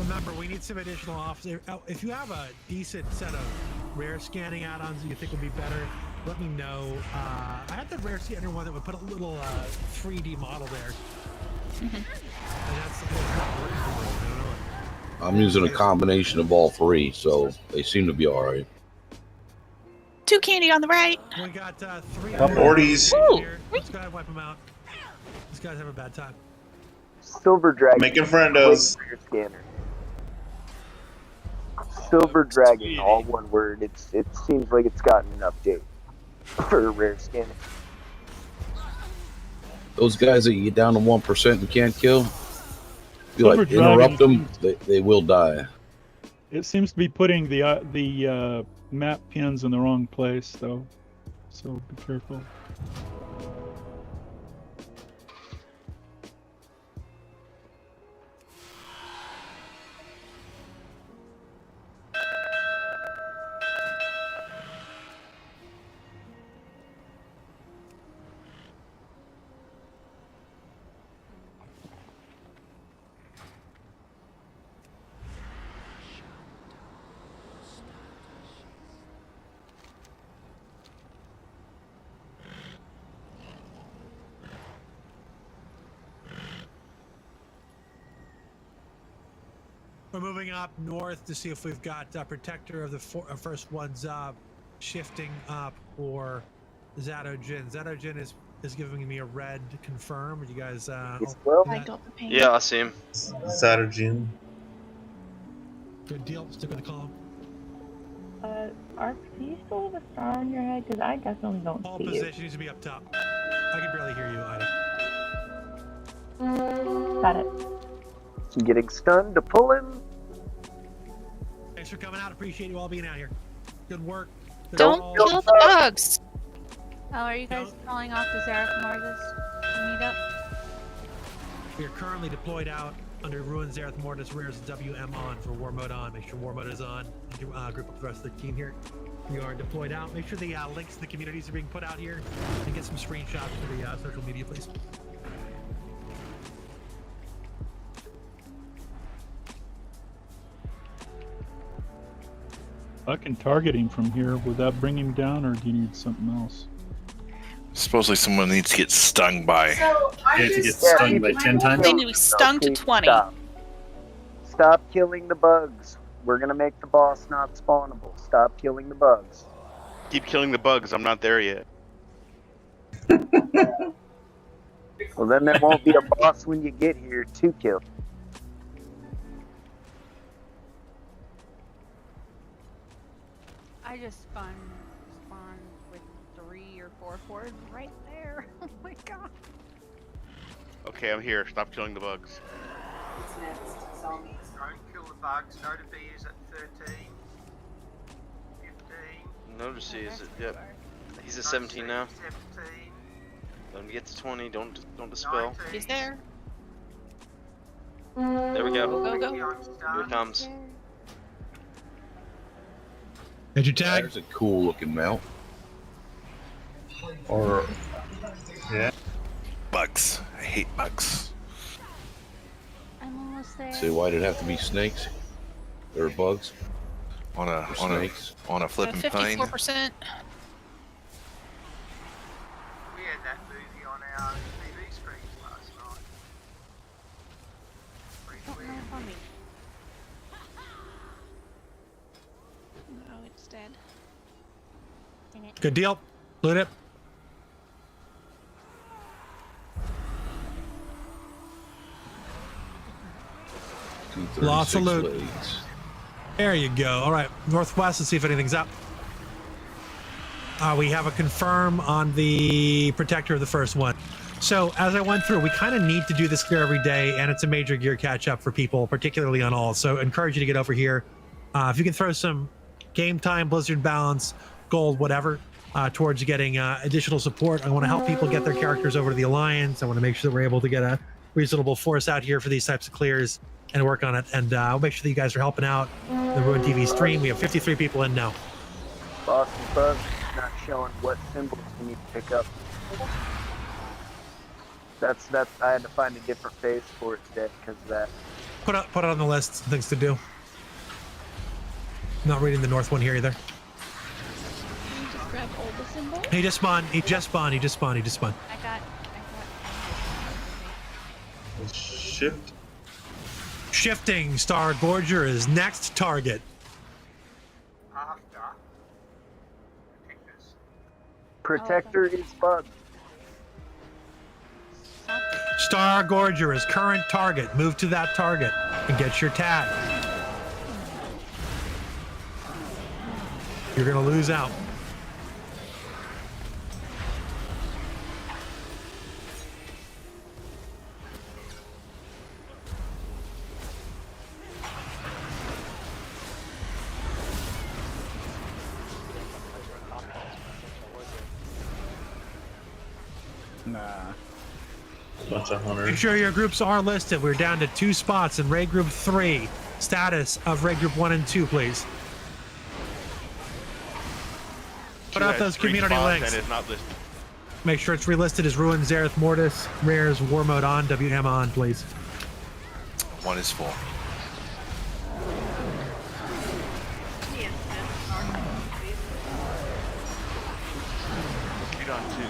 Remember, we need some additional officers. If you have a decent set of rare scanning add-ons that you think would be better, let me know. I had the rare scanner one that would put a little 3D model there. And that's not working for me. I'm using a combination of all three, so they seem to be all right. 2 candy on the right. We got 3 40s. Let's go ahead and wipe them out. These guys have a bad time. Silver Dragon. Making friendos. Scanner. Silver Dragon, all one word. It seems like it's gotten an update for rare scanning. Those guys that you get down to 1% and can't kill, you Silver like Dragon interrupt them, they will die. It seems to be putting the map pins in the wrong place, though. So be careful. We're moving up north to see if we've got Protector of the first ones up, shifting up, or Zatojin. Zatojin is giving me a red confirm. Are you guys? I got the ping. Yeah, I see him. Zatojin. Good deal. Stick with the column. Ark, do you still have a star on your head? Because I definitely don't All see position needs to be up top. I can barely hear you, Ida. it. Got it. Getting stunned to pull him. Thanks for coming out. Appreciate you all being out here. Good work. Don't kill the bugs. How are you guys calling off the Zareth Mortis meetup? We are currently deployed out under Ruin Zareth Mortis. Rears WM on for war mode on. Make sure war mode is on. Group up with the rest of the team here. We are deployed out. Make sure the links to the communities are being put out here and get some screenshots for the social media, please. I can target him from here. Would that bring him down, or do you need something else? Supposedly someone needs to get stung by. So You have to get stung by 10 times. They need to be stung to 20. Stop killing the bugs. We're gonna make the boss not spawnable. Stop killing the bugs. Keep killing the bugs. I'm not there yet. Well, then there won't be a boss when you get here to kill. I just spawned with 3 or 4 fords right there. Oh my god. Okay, I'm here. Stop killing the bugs. Don't kill the bugs. Nota B is at 13. 15. Notice he is. Yep. He's at 17 now. 17. Let him get to 20. Don't dispel. He's there. There we go. Go. Here it comes. Hit your tag. There's a cool looking mount. Or yeah. Bugs. I hate bugs. I'm almost there. Say, why did it have to be snakes? There are bugs. On a flipping plane. 54%. We had that movie on our TV screens last night. Pretty weird. No, it's dead. Dang it. Good deal. Loot it. Lots of loot. Legs. There you go. All right, northwest. Let's see if anything's up. We have a confirm on the protector of the first one. So as I went through, we kind of need to do this clear every day, and it's a major gear catch up for people, particularly on all. So I encourage you to get over here. If you can throw some game time, Blizzard balance, gold, whatever, towards getting additional support. I want to help people get their characters over to the Alliance. I want to make sure that we're able to get a reasonable force out here for these types of clears and work on it. And I'll make sure that you guys are helping out the Ruin TV stream. We have 53 people in now. Boston Bug not showing what symbols we need to pick up. That's I had to find a different phase for it today because of that. Put it on the list. Things to do. Not reading the north one here either. Can you just grab all the symbols? He just spawned. He just spawned. He just spawned. He just spawned. I got. Shift. Shifting Star Gorger is next target. After Protector is bugged. Star Gorger is current target. Move to that target and get your tag. You're gonna lose out. Nah. Bunch of hunters. Make sure your groups are listed. We're down to 2 spots in raid group 3. Status of raid group 1 and 2, please. Put out those community links. And it's not listed. Make sure it's relisted as Ruin, Zareth Mortis, Rares, War Mode on, WM on, please. 1 is full. Shoot on 2.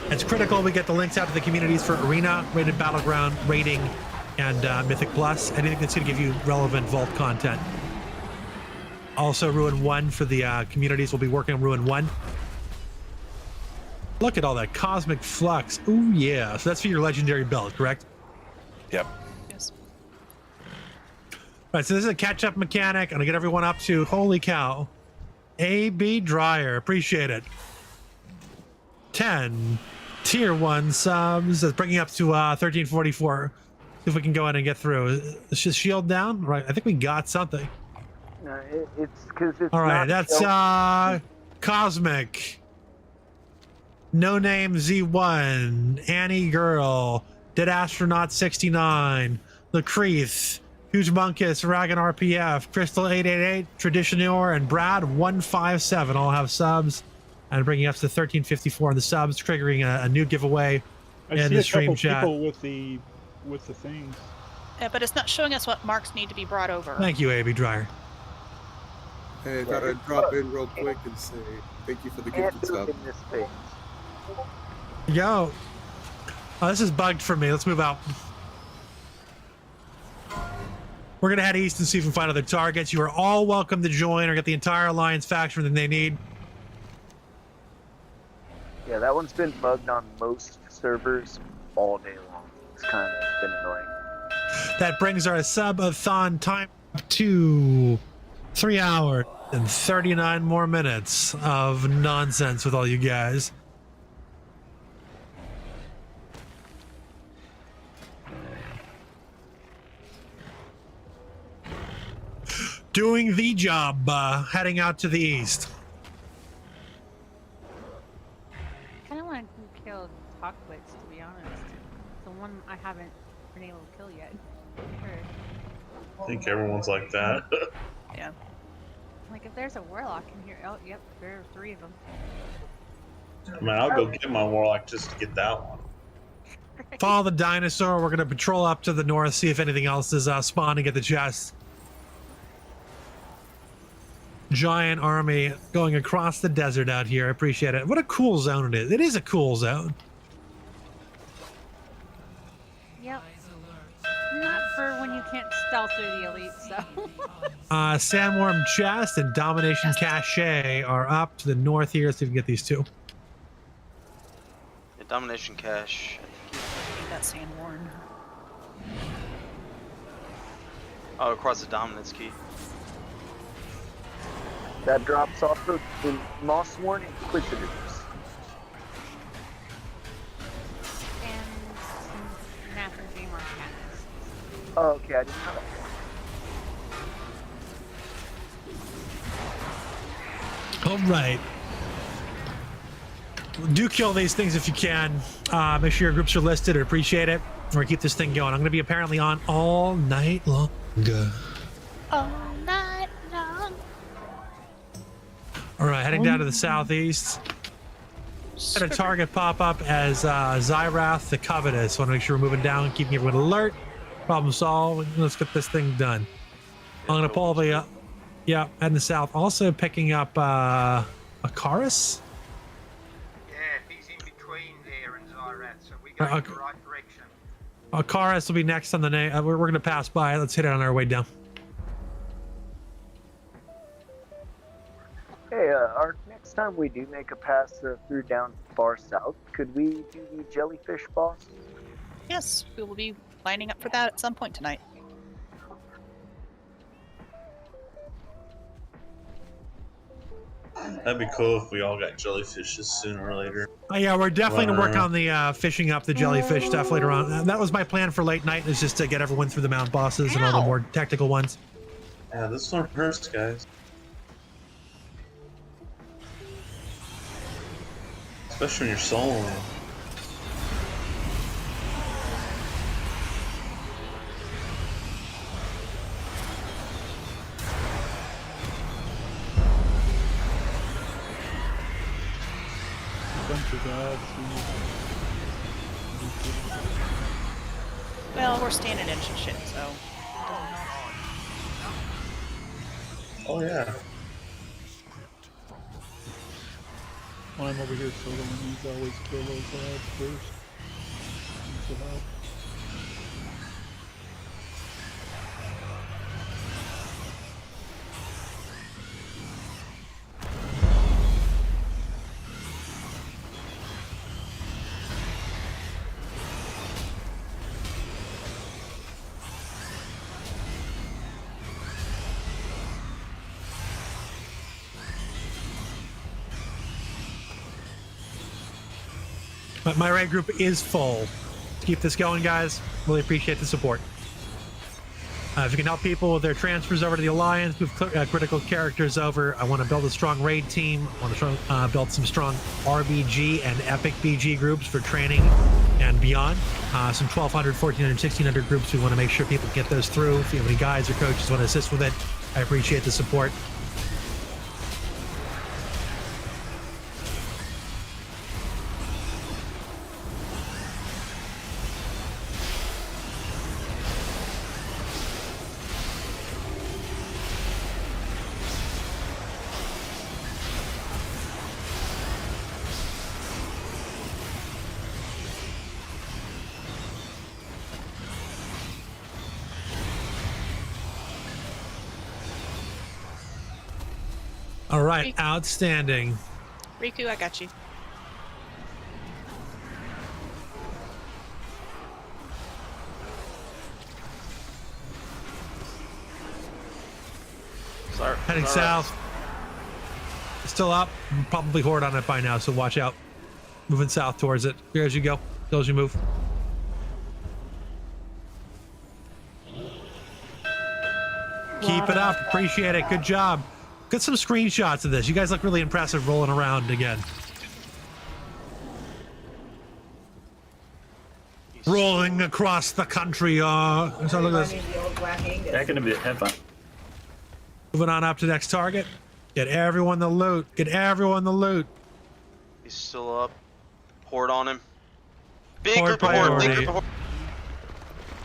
It's critical we get the links out to the communities for Arena, Rated Battleground, Rating, and Mythic Plus. Anything that's going to give you relevant Vault content. Also, Ruin 1 for the communities. We'll be working on Ruin 1. Look at all that Cosmic Flux. Ooh, yeah. So that's for your legendary build, correct? Yep. Yes. All right, so this is a catch-up mechanic. I'm going to get everyone up to, holy cow, AB Dryer. Appreciate it. 10 tier 1 subs. That's bringing up to 1344. See if we can go in and get through. Is the shield down? Right. I think we got something. No, it's because it's All right. not That's Cosmic. No Name Z1. Annie Girl. Dead Astronaut 69. Lacreith. Huge Monkus. Ragan RPF. Crystal 888. Traditionor and Brad 157 all have subs. And bringing us to 1354 on the subs, triggering a new giveaway in the stream chat. People with the things. Yeah, but it's not showing us what marks need to be brought over. Thank you, AB Dryer. Hey, I gotta drop in real quick and say thank you for the gift and stuff. Yo. Oh, this is bugged for me. Let's move out. We're going to head east and see if we can find other targets. You are all welcome to join or get the entire Alliance faction that they need. Yeah, that one's been bugged on most servers all day long. It's kind of been annoying. That brings our sub-a-thon time to 3 hours and 39 more minutes of nonsense with all you guys. Doing the job, heading out to the east. I kind of want to kill Talkwitz, to be honest. The one I haven't been able to kill yet. Sure. I think everyone's like that. Yeah. Like, if there's a warlock in here, oh, yep, there are 3 of them. I mean, I'll go get my warlock just to get that one. Follow the dinosaur. We're going to patrol up to the north, see if anything else is spawning at the chest. Giant army going across the desert out here. I appreciate it. What a cool zone it is. It is a cool zone. Yep. Not for when you can't stealth through the elite, so. Sandworm Chest and Domination Cache are up to the north here. Let's see if we can get these two. Yeah, Domination Cache. I think that's Sandworm. Oh, across the dominance key. That drops off of the Mossworn Inquisitors. And some Master Game Arcanists. Oh, okay, I didn't know that. All right. Do kill these things if you can. Make sure your groups are listed. I'd appreciate it. Or keep this thing going. I'm going to be apparently on all night long. All night long. All right, heading down to the southeast. Had a target pop up as Zyrath the Covetous. Want to make sure we're moving down, keeping everyone alert. Problem solved. Let's get this thing done. I'm going to pull the... yeah, heading south. Also picking up Akaris. Yeah, he's in between there and Zyrath, so we're going in the right direction. Akaris will be next on the name. We're going to pass by. Let's hit it on our way down. Hey, Art, next time we do make a pass through down far south, could we do the jellyfish boss? Yes, we will be lining up for that at some point tonight. That'd be cool if we all got jellyfishes sooner or later. Oh, yeah, we're definitely going to work on the fishing up the jellyfish stuff later on. That was my plan for late night, is just to get everyone through the mount bosses and all the more technical ones. Yeah, this one hurts, guys. Especially when you're soloing. Bunch of ads. Well, we're standing in shit, so. Oh yeah. When I'm over here soloing, these always kill those ads first. Use the help. But my raid group is full. Keep this going, guys. Really appreciate the support. If you can help people with their transfers over to the Alliance, move critical characters over. I want to build a strong raid team. I want to build some strong RBG and Epic BG groups for training and beyond. Some 1,200, 1,400, 1,600 groups. We want to make sure people get those through. If you have any guides or coaches want to assist with it, I appreciate the support. All right, outstanding. Riku, I got you. Heading south. Still up. Probably horde on it by now, so watch out. Moving south towards it. Here as you go. Go as you move. Keep it up. Appreciate it. Good job. Get some screenshots of this. You guys look really impressive rolling around again. Rolling across the country. So look at this. That gonna be have fun. Moving on up to the next target. Get everyone the loot. Get everyone the loot. He's still up. Horde on him. Big Horde group of horde. Big priority. group of horde.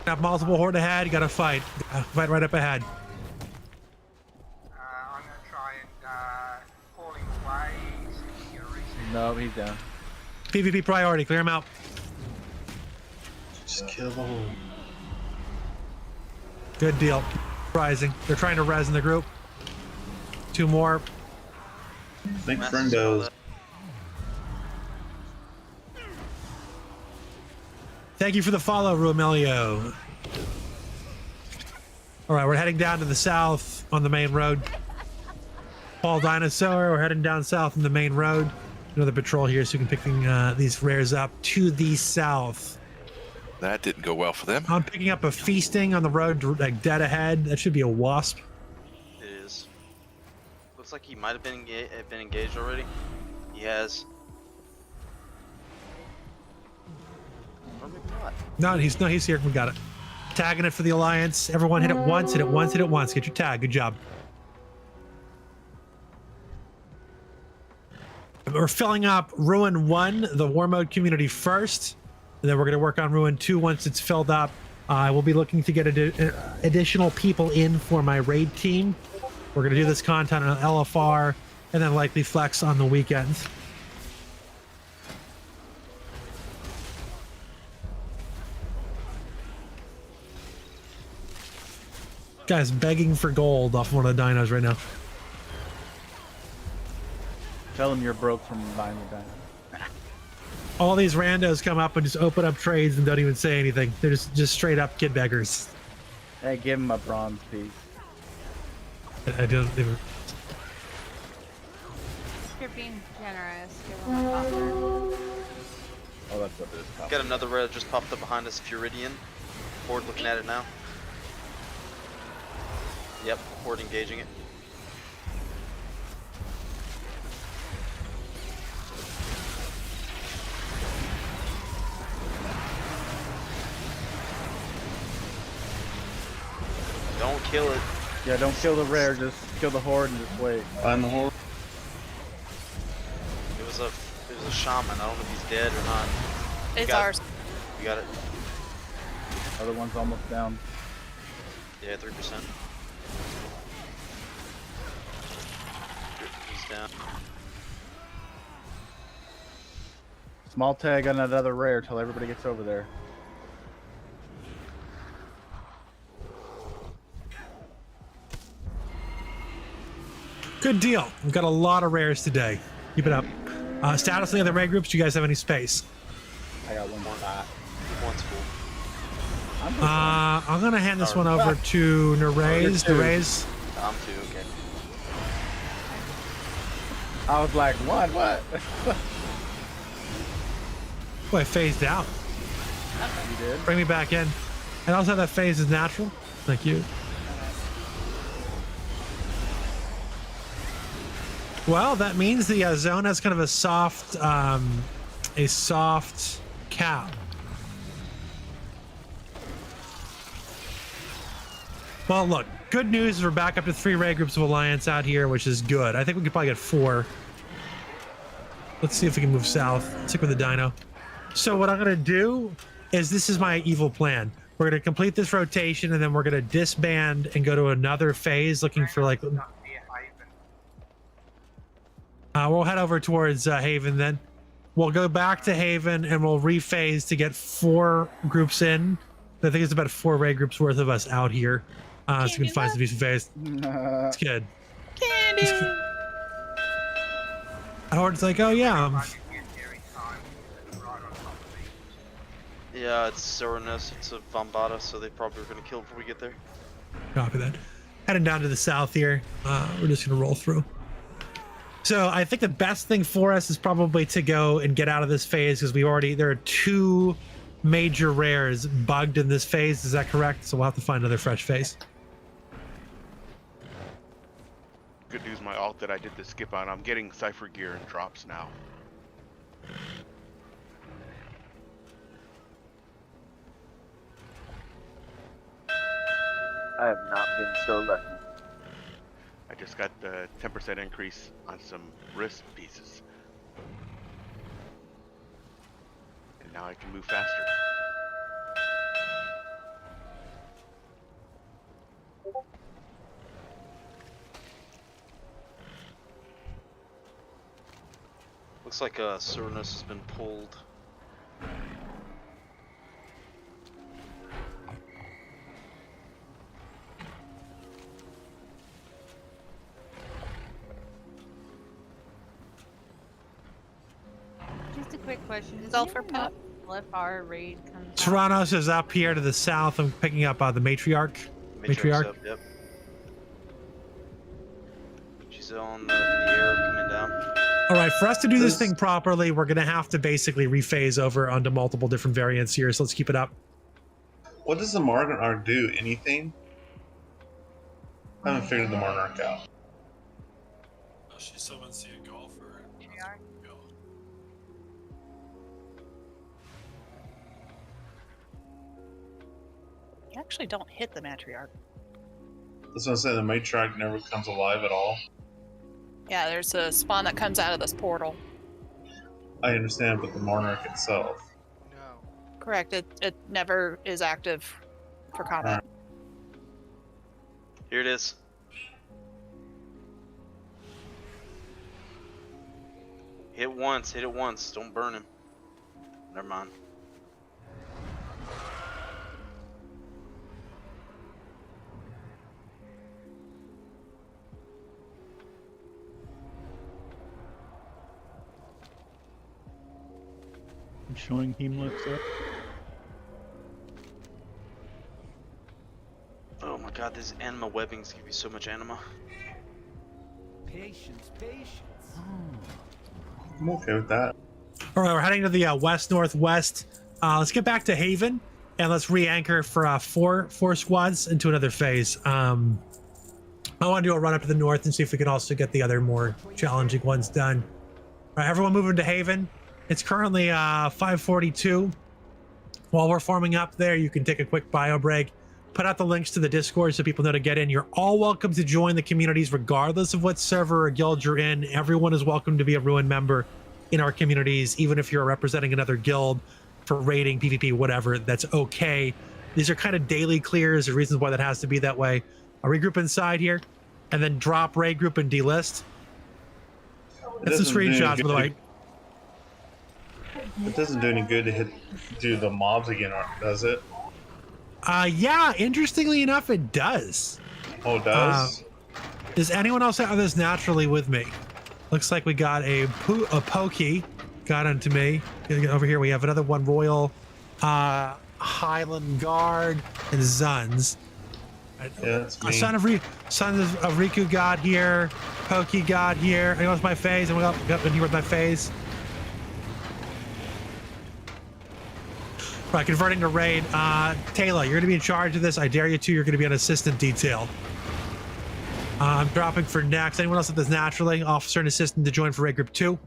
Got multiple horde ahead. You gotta fight. Fight right up ahead. I'm going to try and pull him away. No, he's down. PvP priority. Clear him out. Just kill the horde. Good deal. Rising. They're trying to res in the group. Two more. Think friendos. Thank you for the follow, Romelio. All right, we're heading down to the south on the main road. Paul Dinosaur, we're heading down south on the main road. Another patrol here so we can pick these rares up to the south. That didn't go well for them. I'm picking up a feasting on the road, like dead ahead. That should be a wasp. It is. Looks like he might have been engaged already. He has. Or maybe not. No, he's here. We got it. Tagging it for the Alliance. Everyone hit it once, hit it once, hit it once. Get your tag. Good job. We're filling up Ruin 1, the War Mode community first. And then we're going to work on Ruin 2 once it's filled up. I will be looking to get additional people in for my raid team. We're going to do this content on LFR and then likely flex on the weekends. Guy's begging for gold off one of the dinos right now. Tell them you're broke from buying the dino. All these randos come up and just open up trades and don't even say anything. They're just straight up kid beggars. Hey, give him a bronze piece. I don't even. You're being generous. Give him a copper. Oh, that's what it is. Got another red just popped up behind us. Furidian. Horde looking at it now. Yep, Horde engaging it. Don't kill it. Yeah, don't kill the rare, just kill the horde and just wait. Find the horde. It was a shaman. I don't know if he's dead or not. It's ours. You got it. Other one's almost down. Yeah, 3%. He's down. Small tag on another rare till everybody gets over there. Good deal. We've got a lot of rares today. Keep it up. Status of the other raid groups. Do you guys have any space? I got one more. One's full. I'm gonna hand this one over to Nerez. Nerez. I'm two. Okay. I was like, what? Boy, I phased out. You did? Bring me back in. And also that phase is natural. Thank you. Well, that means the zone has kind of a soft cap. Well, look, good news is we're back up to 3 raid groups of Alliance out here, which is good. I think we could probably get 4. Let's see if we can move south. Stick with the dino. So what I'm going to do is, this is my evil plan. We're going to complete this rotation, and then we're going to disband and go to another phase looking for like... we'll head over towards Haven then. We'll go back to Haven and we'll rephase to get 4 groups in. I think it's about 4 raid groups worth of us out here. So we can find some decent phase. It's good. Candy! Horde's like, oh yeah. Yeah, it's Cernus. It's a Vombata, so they probably are going to kill before we get there. Copy that. Heading down to the south here. We're just going to roll through. So I think the best thing for us is probably to go and get out of this phase, because there are 2 major rares bugged in this phase. Is that correct? So we'll have to find another fresh phase. Good news, my alt that I did the skip on, I'm getting Cypher gear and drops now. I have not been so lucky. I just got the 10% increase on some wrist pieces. And now I can move faster. Looks like Cernus has been pulled. Just a quick question. Does Sulfur anyone pop. know if our raid comes out? Tyrannos is up here to the south. I'm picking up the Matriarch. Matriarch. Up, yep. She's in the air coming down. All right, for us to do this thing properly, we're going to have to basically rephase over onto multiple different variants here, so let's keep it up. What does the Monarch do? Anything? I haven't figured the Monarch out. Oh, she summons the golfer. You actually don't hit the matriarch. That's what I'm saying. The Matriarch never comes alive at all. Yeah, there's a spawn that comes out of this portal. I understand, but the Monarch itself. Correct. It never is active for combat. Here it is. Hit it once. Don't burn him. Never mind. I'm showing Heimlich's up. Oh my god, these anima webbings give you so much anima. Patience. I'm okay with that. All right, we're heading to the west-northwest. Let's get back to Haven, and let's re-anchor for four squads into another phase. I want to do a run up to the north and see if we can also get the other more challenging ones done. All right, everyone moving to Haven. It's currently 5:42. While we're forming up there, you can take a quick bio break. Put out the links to the Discord so people know to get in. You're all welcome to join the communities regardless of what server or guild you're in. Everyone is welcome to be a Ruin member in our communities, even if you're representing another guild for raiding, PvP, whatever, that's okay. These are kind of daily clears, the reasons why that has to be that way. I'll regroup inside here and then drop raid group and delist. That's some screenshots, by the way. It doesn't do any good to do the mobs again, does it? Yeah, interestingly enough, it does. Oh, it does? Does anyone else have this naturally with me? Looks like we got a pokey got onto me. Over here we have another one, Royal Highland Guard and Zuns. Yeah, that's me. Son of Riku got here. Pokey got here. Anyone with my phase? And we got in here with my phase. Right, converting to raid. Taylor, you're going to be in charge of this. I dare you to. You're going to be on assistant detail. I'm dropping for next. Anyone else that does naturally? Officer and assistant to join for raid group 2.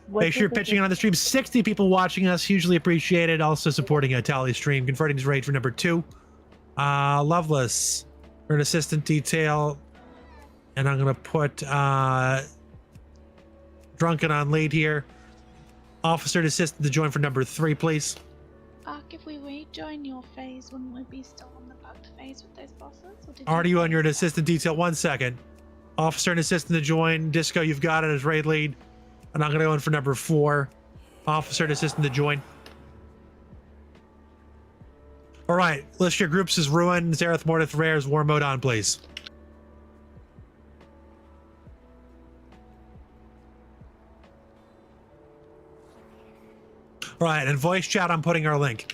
Make sure you're pitching in on the stream. 60 people watching us. Hugely appreciated. Also supporting a tally stream. Converting to raid for number 2. Loveless for an assistant detail. And I'm going to put Drunken on lead here. Officer and assistant to join for number 3, please. If we rejoin your phase, wouldn't we be still on the bugged phase with those bosses? Or did Are you on your assistant detail? 1 second. Officer and assistant to join. Disco, you've got it as raid lead. And I'm going to go in for number 4. Officer and assistant to join. All right. List your groups as Ruin, Zareth, Mortith, Rares, War Mode on, please. Right, and voice chat, I'm putting our link.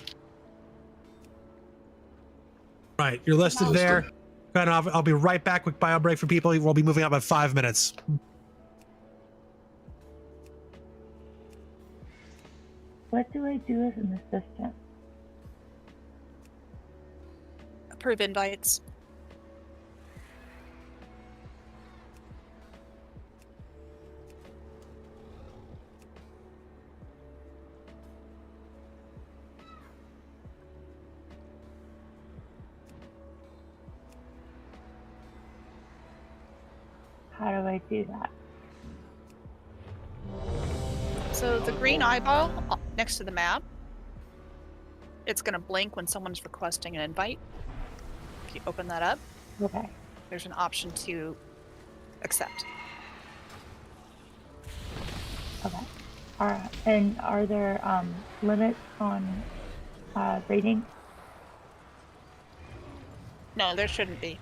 Right, you're listed there. And I'll be right back with bio break for people. We'll be moving up in 5 minutes. What do I do as an assistant? Approve invites. How do I do that? So the green eyeball next to the map, it's going to blink when someone's requesting an invite. If you open that up, Okay. there's an option to accept. Okay. All right. And are there limits on rating? No, there shouldn't be.